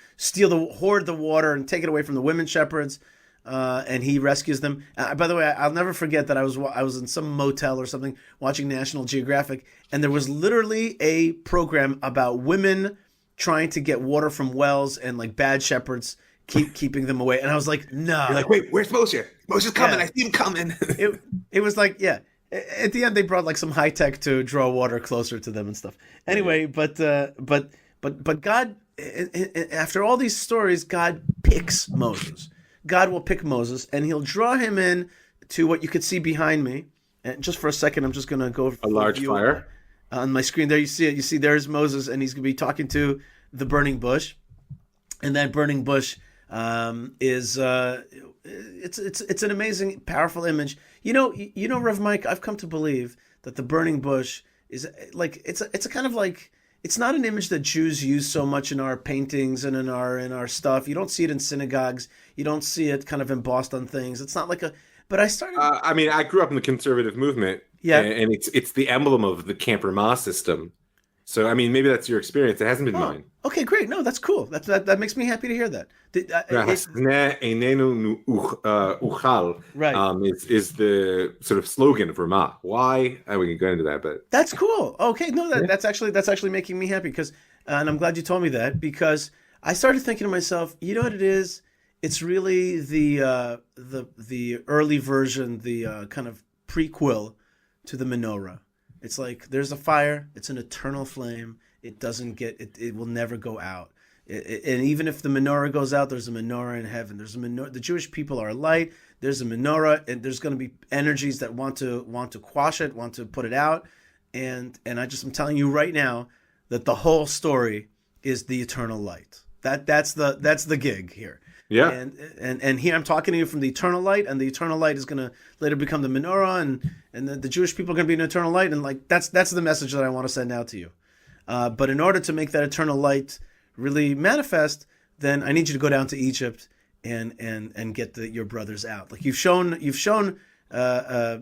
hoard the water and take it away from the women shepherds. And he rescues them. By the way, I'll never forget that I was in some motel or something watching National Geographic, and there was literally a program about women trying to get water from wells and like bad shepherds keeping them away. And I was like, no. You're like, wait, where's Moshe? Moshe's coming. Yeah. I see him coming. It was like, yeah. At the end, they brought like some high tech to draw water closer to them and stuff. Anyway, but God, after all these stories, God picks Moses. God will pick Moses, and he'll draw him in to what you could see behind me. And just for a second, I'm just going to go a large fire on my screen. There you see it. You see there's Moses, and he's going to be talking to the burning bush, and that burning bush is it's an amazing, powerful image. Rav Mike, I've come to believe that the burning bush is like it's a kind of like. It's not an image that Jews use so much in our paintings and in our stuff. You don't see it in synagogues. You don't see it kind of embossed on things. It's not like a. But I started. I grew up in the conservative movement. Yeah, and it's the emblem of the Camp Ramah system. So maybe that's your experience. It hasn't been mine. Okay, great. No, that's cool. That makes me happy to hear that. Right. Is the sort of slogan of Ramah. Why? We can go into that, but that's cool. Okay, no, that's actually making me happy because, and I'm glad you told me that because I started thinking to myself, you know what it is? It's really the early version, the kind of prequel to the menorah. It's like there's a fire. It's an eternal flame. It doesn't get. It will never go out. And even if the menorah goes out, there's a menorah in heaven. There's a menorah. The Jewish people are light. There's a menorah, and there's going to be energies that want to quash it, want to put it out. And I'm telling you right now that the whole story is the eternal light. That's the gig here. Yeah. And here I'm talking to you from the eternal light, and the eternal light is going to later become the menorah, and the Jewish people are going to be an eternal light, and like that's the message that I want to send out to you. But in order to make that eternal light really manifest, then I need you to go down to Egypt and get your brothers out. Like you've shown a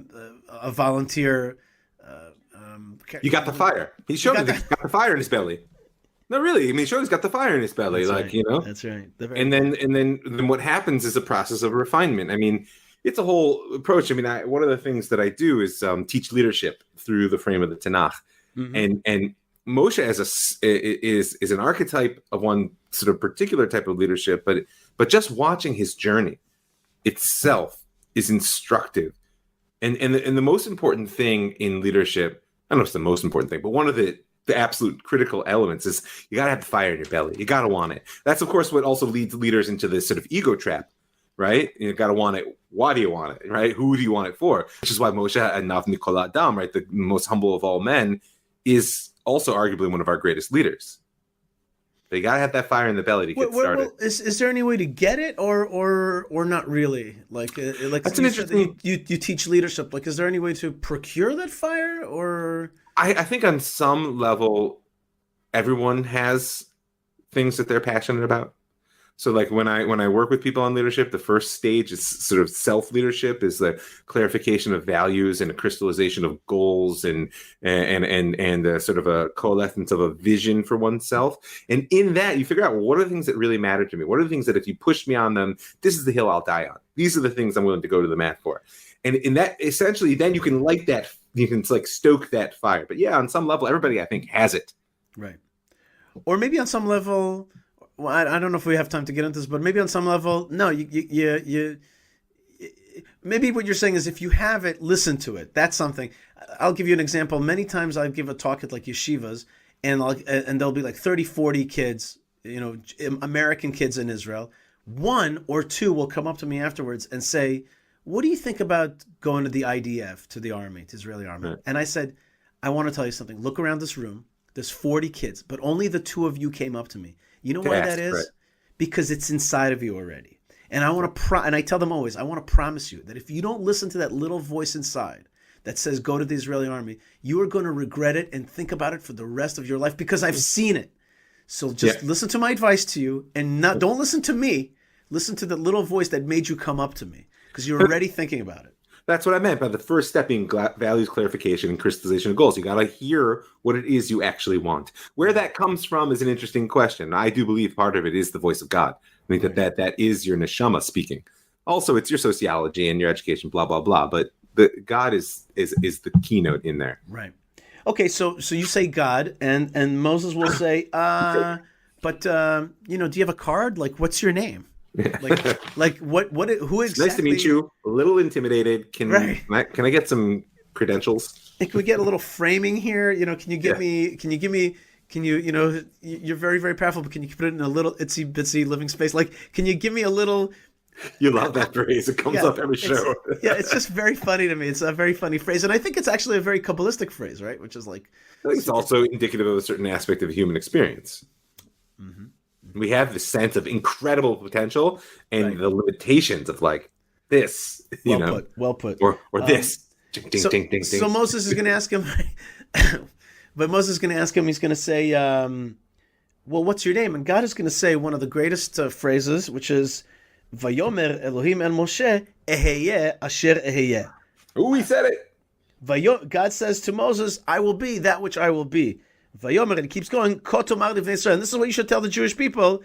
volunteer. You got the fire. He's shown he's got the fire in his belly. No, really. He showed he's got the fire in his belly. That's right. That's right. And then what happens is a process of refinement. It's a whole approach. One of the things that I do is teach leadership through the frame of the Tanakh. Mm-hmm. And Moshe is an archetype of one sort of particular type of leadership, but just watching his journey itself is instructive. And the most important thing in leadership, I don't know if it's the most important thing, but one of the absolute critical elements is you got to have the fire in your belly. You got to want it. That's, of course, what also leads leaders into this sort of ego trap, right? You got to want it. Why do you want it, right? Who do you want it for? Which is why Moshe Anav Nikol Adam, right, the most humble of all men, is also arguably one of our greatest leaders. But you got to have that fire in the belly to get started. Is there any way to get it, or not really? Like that's an interesting. You teach leadership. Like, is there any way to procure that fire, or? I think on some level, everyone has things that they're passionate about. So like when I work with people on leadership, the first stage is sort of self-leadership, is the clarification of values and a crystallization of goals and a sort of a coalescence of a vision for oneself. And in that, you figure out, well, what are the things that really matter to me? What are the things that if you push me on them, this is the hill I'll die on. These are the things I'm willing to go to the mat for. And in that, essentially, then you can light that, you can like stoke that fire. But yeah, on some level, everybody I think has it. Right. Or maybe on some level, well, I don't know if we have time to get into this, but maybe on some level, no, you maybe what you're saying is if you have it, listen to it. That's something. I'll give you an example. Many times I give a talk at like yeshivas, and there'll be like 30, 40 kids, American kids in Israel. One or two will come up to me afterwards and say, what do you think about going to the IDF, to the army, to Israeli army? Right. And I said, I want to tell you something. Look around this room. There's 40 kids, but only the two of you came up to me. You know why that is? Right. Because it's inside of you already. And I want to and I tell them always, I want to promise you that if you don't listen to that little voice inside that says go to the Israeli army, you are going to regret it and think about it for the rest of your life, because I've seen it. So just listen to my advice to you, and don't listen to me. Listen to the little voice that made you come up to me, because you're already thinking about it. That's what I meant by the first step being values clarification and crystallization of goals. You got to hear what it is you actually want. Where that comes from is an interesting question. I do believe part of it is the voice of God. I think that is your neshama speaking. Also, it's your sociology and your education, blah, blah, blah. But God is the keynote in there. Right. Okay, so you say God, and Moses will say, but do you have a card? Like, what's your name? Like what who exactly? It's nice to meet you. A little intimidated. Can I get some credentials? Can we get a little framing here? Can you give me you're very, very powerful, but can you put it in a little itsy bitsy living space? Like, can you give me a little? You love that phrase. It comes up every show. It's just very funny to me. It's a very funny phrase, and I think it's actually a very Kabbalistic phrase, right? Which is like, I think it's also indicative of a certain aspect of human experience. Mm-hmm. We have this sense of incredible potential and the limitations of like this, well put, or this. Ding, ding, ding, ding. So Moses is going to ask him, but Moses is going to ask him. He's going to say, "Well, what's your name?" And God is going to say one of the greatest phrases, which is, "Vayomer Elohim el Moshe eheyeh asher eheyeh." Oh, he said it. God says to Moses, "I will be that which I will be." Vayomer, and it keeps going. Kotomar livnei Israel, and this is what you should tell the Jewish people: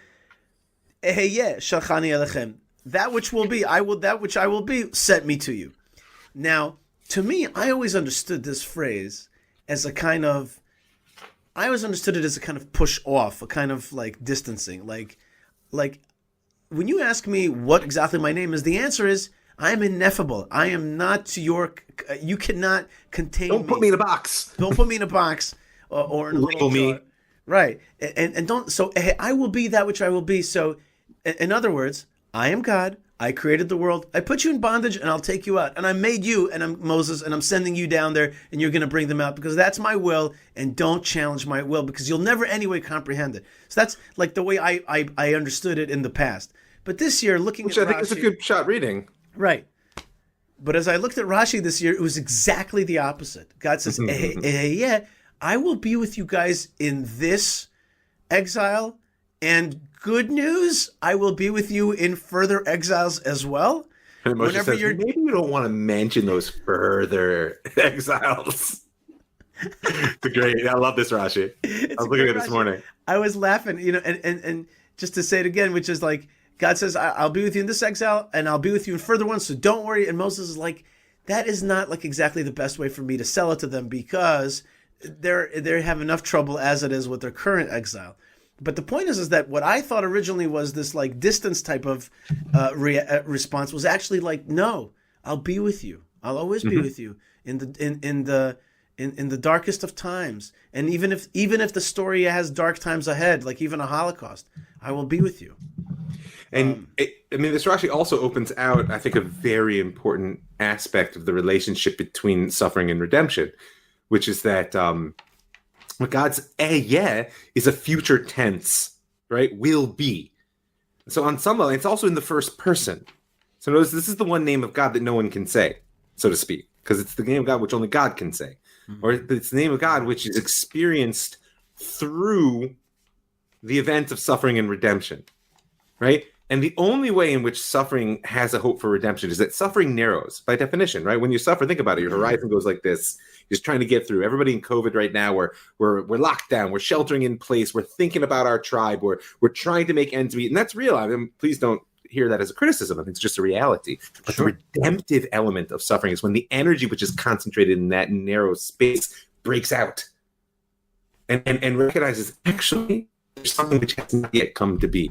Eheyeh shalchani elechem. That which will be, that which I will be, sent me to you. Now, to me, I always understood this phrase as a kind of, push off, a kind of like distancing, like when you ask me what exactly my name is, the answer is I am ineffable. I am not you cannot contain me. Don't put me in a box. Don't put me in a box. Or in a little me. chart. Right. And don't, so I will be that which I will be. So in other words, I am God. I created the world. I put you in bondage and I'll take you out. And I made you, and I'm Moses, and I'm sending you down there, and you're going to bring them out because that's my will, and don't challenge my will because you'll never anyway comprehend it. So that's like the way I understood it in the past. But this year, looking Which at I think is a good shot reading. Right. But as I looked at Rashi this year, it was exactly the opposite. God says, I will be with you guys in this exile, and good news, I will be with you in further exiles as well. And Moshe says, maybe you don't want to mention those further exiles. It's great. I love this Rashi. I was looking at it this morning. I was laughing, and just to say it again, which is like, God says, I'll be with you in this exile, and I'll be with you in further ones, so don't worry. And Moses is like, that is not like exactly the best way for me to sell it to them, because they have enough trouble as it is with their current exile. But the point is that what I thought originally was this like distance type of response was actually like, no, I'll be with you. I'll always be with you in the darkest of times, and even if the story has dark times ahead, like even a Holocaust, I will be with you. And this actually also opens out, I think, a very important aspect of the relationship between suffering and redemption, which is that what God's is a future tense, right? Will be. So on some level, it's also in the first person. So notice this is the one name of God that no one can say, so to speak, because it's the name of God which only God can say. Or it's the name of God which is experienced through the event of suffering and redemption, right? And the only way in which suffering has a hope for redemption is that suffering narrows by definition, right? When you suffer, think about it. Your horizon goes like this. You're just trying to get through. Everybody in COVID right now, we're locked down. We're sheltering in place. We're thinking about our tribe. We're trying to make ends meet. And that's real. I mean, please don't hear that as a criticism. I think it's just a reality. But the redemptive element of suffering is when the energy which is concentrated in that narrow space breaks out and recognizes actually there's something which has not yet come to be,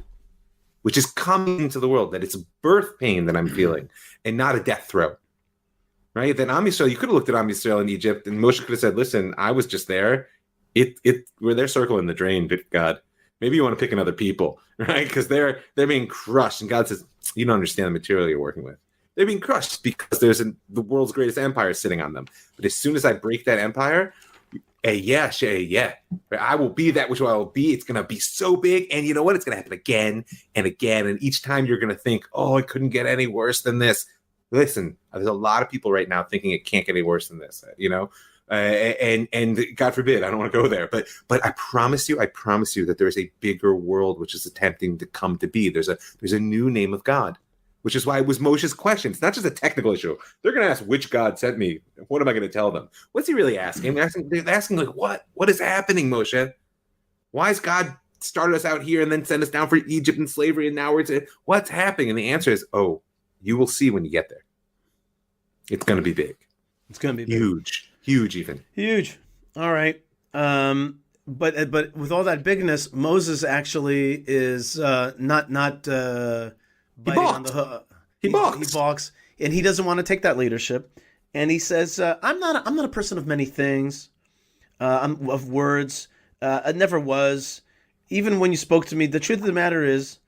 which is coming into the world, that it's a birth pain that I'm feeling and not a death throe, right? Then Am Yisrael, you could have looked at Am Yisrael in Egypt and Moshe could have said, listen, I was just there. We're there circling the drain, but God, maybe you want to pick another people, right? Because they're being crushed. And God says, you don't understand the material you're working with. They're being crushed because there's the world's greatest empire sitting on them. But as soon as I break that empire, I will be that which I will be. It's going to be so big. And you know what? It's going to happen again and again. And each time you're going to think, oh, it couldn't get any worse than this. Listen, there's a lot of people right now thinking it can't get any worse than this, and God forbid, I don't want to go there. But I promise you that there is a bigger world which is attempting to come to be. There's a new name of God, which is why it was Moshe's question. It's not just a technical issue. They're going to ask which God sent me. What am I going to tell them? What's he really asking? They're asking like, what is happening, Moshe? Why has God started us out here and then sent us down for Egypt and slavery? And now what's happening? And the answer is, oh, you will see when you get there. It's going to be big. It's going to be huge even. Huge. All right. But with all that bigness, Moses actually is not biting on the hook. He balks, and he doesn't want to take that leadership. And he says, "I'm not a person of many things. I'm of words. I never was. Even when you spoke to me, the truth of the matter is,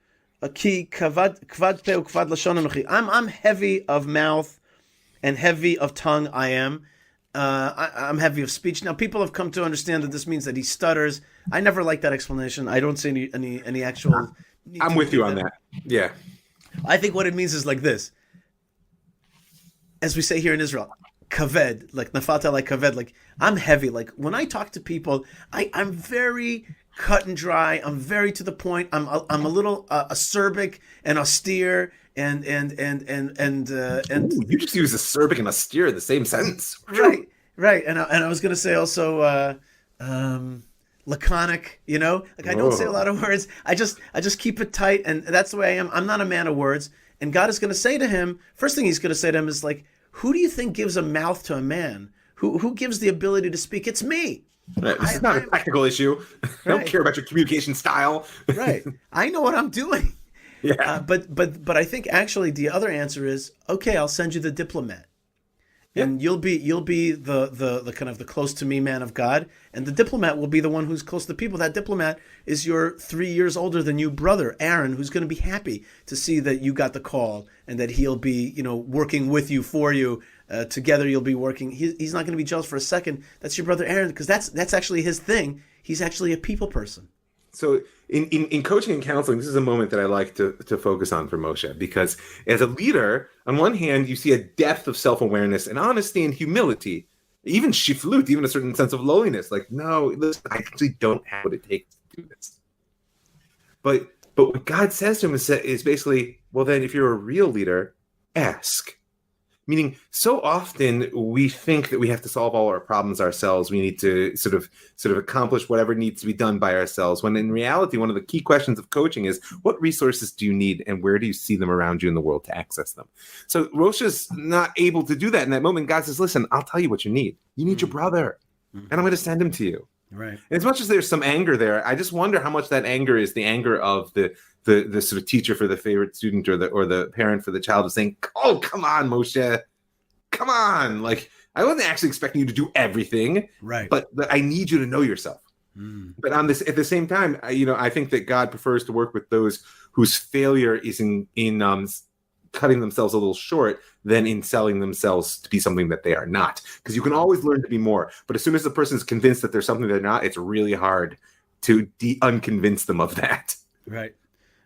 ki kvad pe ukvad lashon anochi. I'm heavy of mouth and heavy of tongue. I am. I'm heavy of speech." Now, people have come to understand that this means that he stutters. I never liked that explanation. I don't see any actual. I'm with you on that. Yeah. I think what it means is like this. As we say here in Israel, kaved, like nafata, like kaved, like I'm heavy. Like when I talk to people, I'm very cut and dry. I'm very to the point. I'm a little acerbic and austere and Ooh, you just use acerbic and austere in the same sentence. Right. And I was gonna say also laconic, like I don't say a lot of words. I just keep it tight, and that's the way I am. I'm not a man of words. And God is going to say to him, first thing he's going to say to him is like, who do you think gives a mouth to a man? Who gives the ability to speak? It's me. Right. This is not a technical issue. I don't care about your communication style. Right. I know what I'm doing. Yeah. But I think actually the other answer is, okay, I'll send you the diplomat. And you'll be the kind of the close to me man of God, and the diplomat will be the one who's close to the people. That diplomat is your 3 years older than you brother Aaron, who's going to be happy to see that you got the call and that he'll be working with you for you. Together you'll be working. He's not going to be jealous for a second. That's your brother Aaron, because that's actually his thing. He's actually a people person. So in coaching and counseling, this is a moment that I like to focus on for Moshe, because as a leader, on one hand, you see a depth of self-awareness and honesty and humility, even shiflut, even a certain sense of lowliness. Like, no, listen, I actually don't have what it takes to do this. But what God says to him is basically, well, then if you're a real leader, ask. Meaning, so often we think that we have to solve all our problems ourselves. We need to sort of accomplish whatever needs to be done by ourselves. When in reality, one of the key questions of coaching is, what resources do you need, and where do you see them around you in the world to access them? So Rosh is not able to do that in that moment. God says, listen, I'll tell you what you need. You need your brother. and I'm going to send him to you. Right. And as much as there's some anger there, I just wonder how much that anger is the anger of the sort of teacher for the favorite student or the parent for the child is saying, "Oh, come on, Moshe, come on!" Like, I wasn't actually expecting you to do everything, Right? But I need you to know yourself. But on this, at the same time, I think that God prefers to work with those whose failure is in cutting themselves a little short than in selling themselves to be something that they are not. Because you can always learn to be more. But as soon as the person is convinced that there's something they're not, it's really hard to unconvince them of that. Right.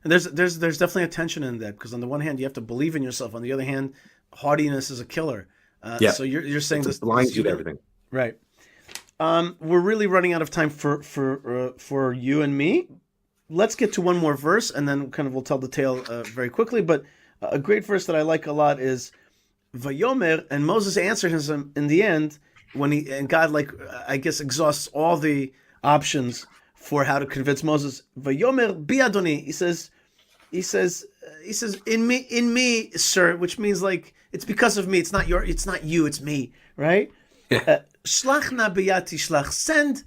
And there's definitely a tension in that, because on the one hand you have to believe in yourself. On the other hand, haughtiness is a killer. So you're saying this blinds you to everything. Right. We're really running out of time for you and me. Let's get to one more verse, and then we'll tell the tale very quickly. But a great verse that I like a lot is Vayomer, and Moses answered him in the end and God, I guess, exhausts all the options for how to convince Moses. Vayomer bi Adoni. He says, in me, sir, which means it's because of me. It's not you. It's me, right? Shlach na biyad tishlach. Send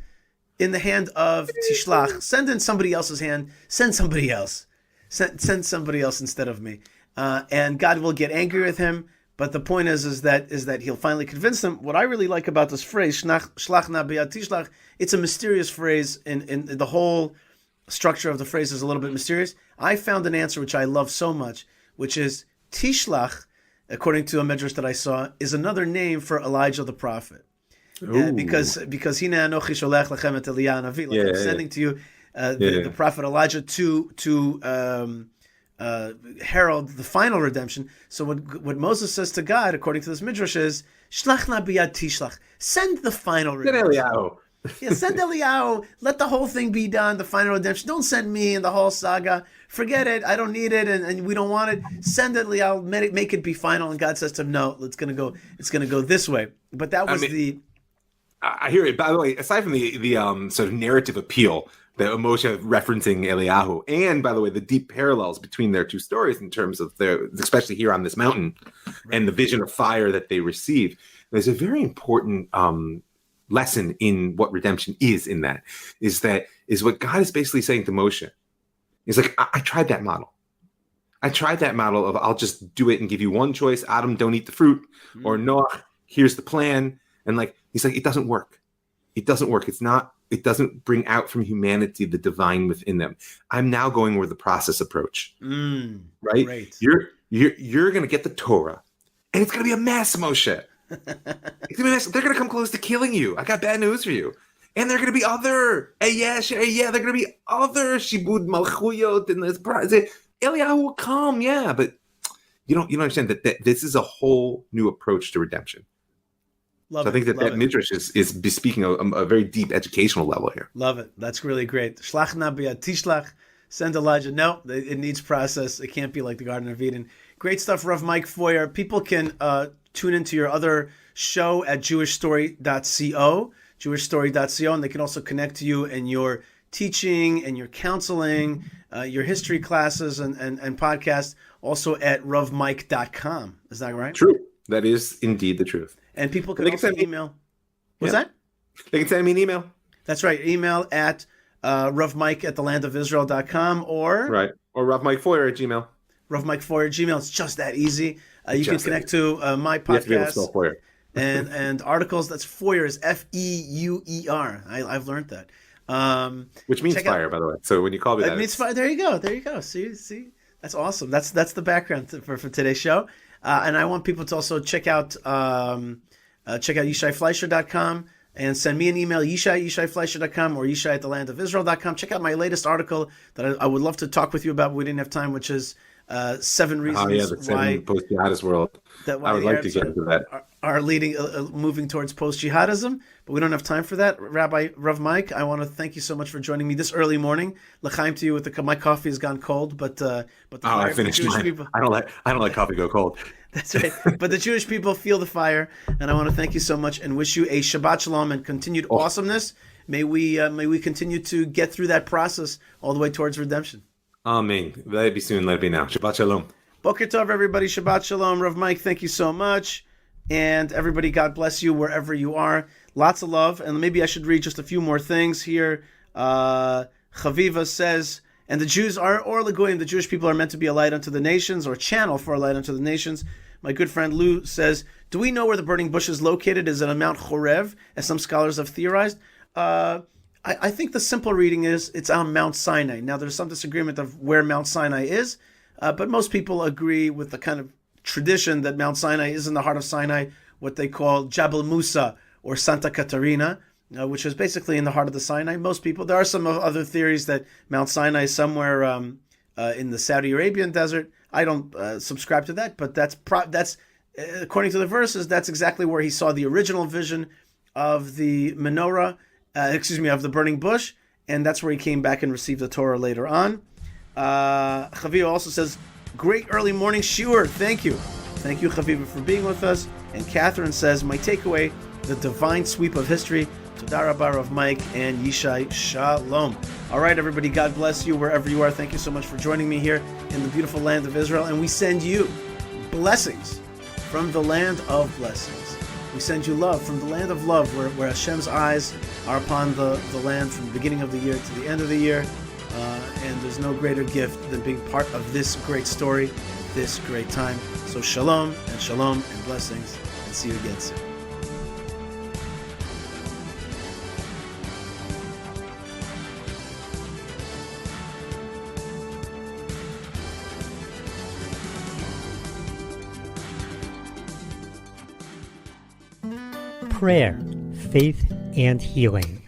in the hand of tishlach. Send in somebody else's hand. Send somebody else. Send somebody else instead of me. And God will get angry with him. But the point is that he'll finally convince them. What I really like about this phrase, shlach na biyad tishlach, it's a mysterious phrase. In the whole structure of the phrase is a little bit mysterious. I found an answer which I love so much, which is tishlach, according to a medrash that I saw, is another name for Elijah the prophet. Because hina anochi sholech lechem et Eliyah Navi, I'm sending to you the prophet Elijah to herald the final redemption. So what Moses says to God, according to this midrash, is shlach na biyad tishlach. Send the final redemption. Send Eliyahu. Let the whole thing be done, the final redemption. Don't send me and the whole saga. Forget it. I don't need it, and we don't want it. Send Eliyahu. Make it be final. And God says to him, "No, it's going to go this way." But that was I hear it. By the way, aside from the sort of narrative appeal, the Moshe referencing Eliyahu, and by the way, the deep parallels between their two stories in terms of especially here on this mountain, and the vision of fire that they receive, there's a very important lesson in what redemption is. In that is what God is basically saying to Moshe. He's like, I tried that model. I tried that model of I'll just do it and give you one choice. Adam, don't eat the fruit, or Noah, here's the plan. And he's like, it doesn't work. It doesn't work. It doesn't bring out from humanity the divine within them. I'm now going with the process approach. Right? Great. You're going to get the Torah, and it's going to be a mess, Moshe. It's going to be a mess. They're going to come close to killing you. I got bad news for you. And they're going to be other. They're going to be other shibud malchuyot and this. Eliyahu will come, but you don't understand that this is a whole new approach to redemption. So I think that midrash is bespeaking a very deep educational level here. Love it. That's really great. Shlach na biyad tishlach. Send Elijah. No, it needs process. It can't be like the Garden of Eden. Great stuff, Rav Mike Feuer. People can tune into your other show at jewishstory.co, and they can also connect to you and your teaching and your counseling, your history classes and podcasts, also at ravmike.com. Is that right? True. That is indeed the truth. And people can also email. What's that? They can send me an email. That's right. Email at ravmike@thelandofisrael.com or Rav Mike Feuer at Gmail. Rav Mike Feuer at Gmail. It's just that easy. You can connect to my podcast and articles. That's Feuer is Feuer. I've learned that. Which means fire, by the way. So when you call me that, it means fire. There you go. See, that's awesome. That's the background for today's show. And I want people to also check out YishaiFleisher.com and send me an email, YishaiFleisher.com or Yishai@thelandofisrael.com. Check out my latest article that I would love to talk with you about, but we didn't have time, which is 7 reasons why post-jihadist world. I would like to get into that. Are leading, moving towards post-jihadism, but we don't have time for that. Rav Mike, I want to thank you so much for joining me this early morning. L'chaim to you with my coffee has gone cold, but the I finished mine. People, I don't like coffee go cold. That's right. But the Jewish people feel the fire, and I want to thank you so much and wish you a Shabbat Shalom and continued awesomeness. May we continue to get through that process all the way towards redemption. Amen. Let it be soon. Let it be now. Shabbat Shalom. Boker Tov, everybody. Shabbat Shalom. Rav Mike, thank you so much. And everybody, God bless you wherever you are. Lots of love. And maybe I should read just a few more things here. Chaviva says, and the Jews are, or Lagoyim, the Jewish people are meant to be a light unto the nations, or channel for a light unto the nations. My good friend Lou says, do we know where the burning bush is located? Is it on Mount Chorev, as some scholars have theorized? I think the simple reading is it's on Mount Sinai. Now, there's some disagreement of where Mount Sinai is, but most people agree with the kind of tradition that Mount Sinai is in the heart of Sinai, what they call Jabal Musa or Santa Catarina, which is basically in the heart of the Sinai. Most people, there are some other theories that Mount Sinai is somewhere in the Saudi Arabian desert. I don't subscribe to that, but that's according to the verses, that's exactly where he saw the original vision of the menorah, of the burning bush, and that's where he came back and received the Torah later on. Chaviva also says, great early morning shiur. Thank you, Chaviva, for being with us. And Catherine says, my takeaway, the divine sweep of history. Toda rabba, Rav Mike and Yishai. Shalom. All right, everybody, God bless you wherever you are. Thank you so much for joining me here in the beautiful land of Israel. And we send you blessings from the land of blessings. We send you love from the land of love, where Hashem's eyes are upon the land from the beginning of the year to the end of the year. And there's no greater gift than being part of this great story, this great time. So shalom and blessings, and see you again soon. Prayer, faith, and healing.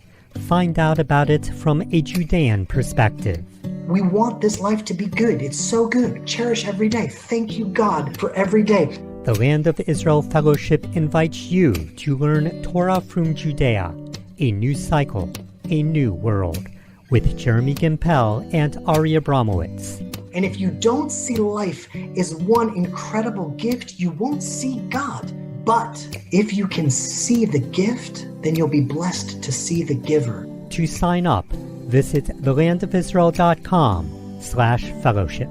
Find out about it from a Judean perspective. We want this life to be good. It's so good. Cherish every day. Thank you, God, for every day. The Land of Israel Fellowship invites you to learn Torah from Judea, a new cycle, a new world, with Jeremy Gimpel and Ari Abramowitz. And if you don't see life as one incredible gift, you won't see God. But if you can see the gift, then you'll be blessed to see the giver. To sign up, visit thelandofisrael.com/fellowship.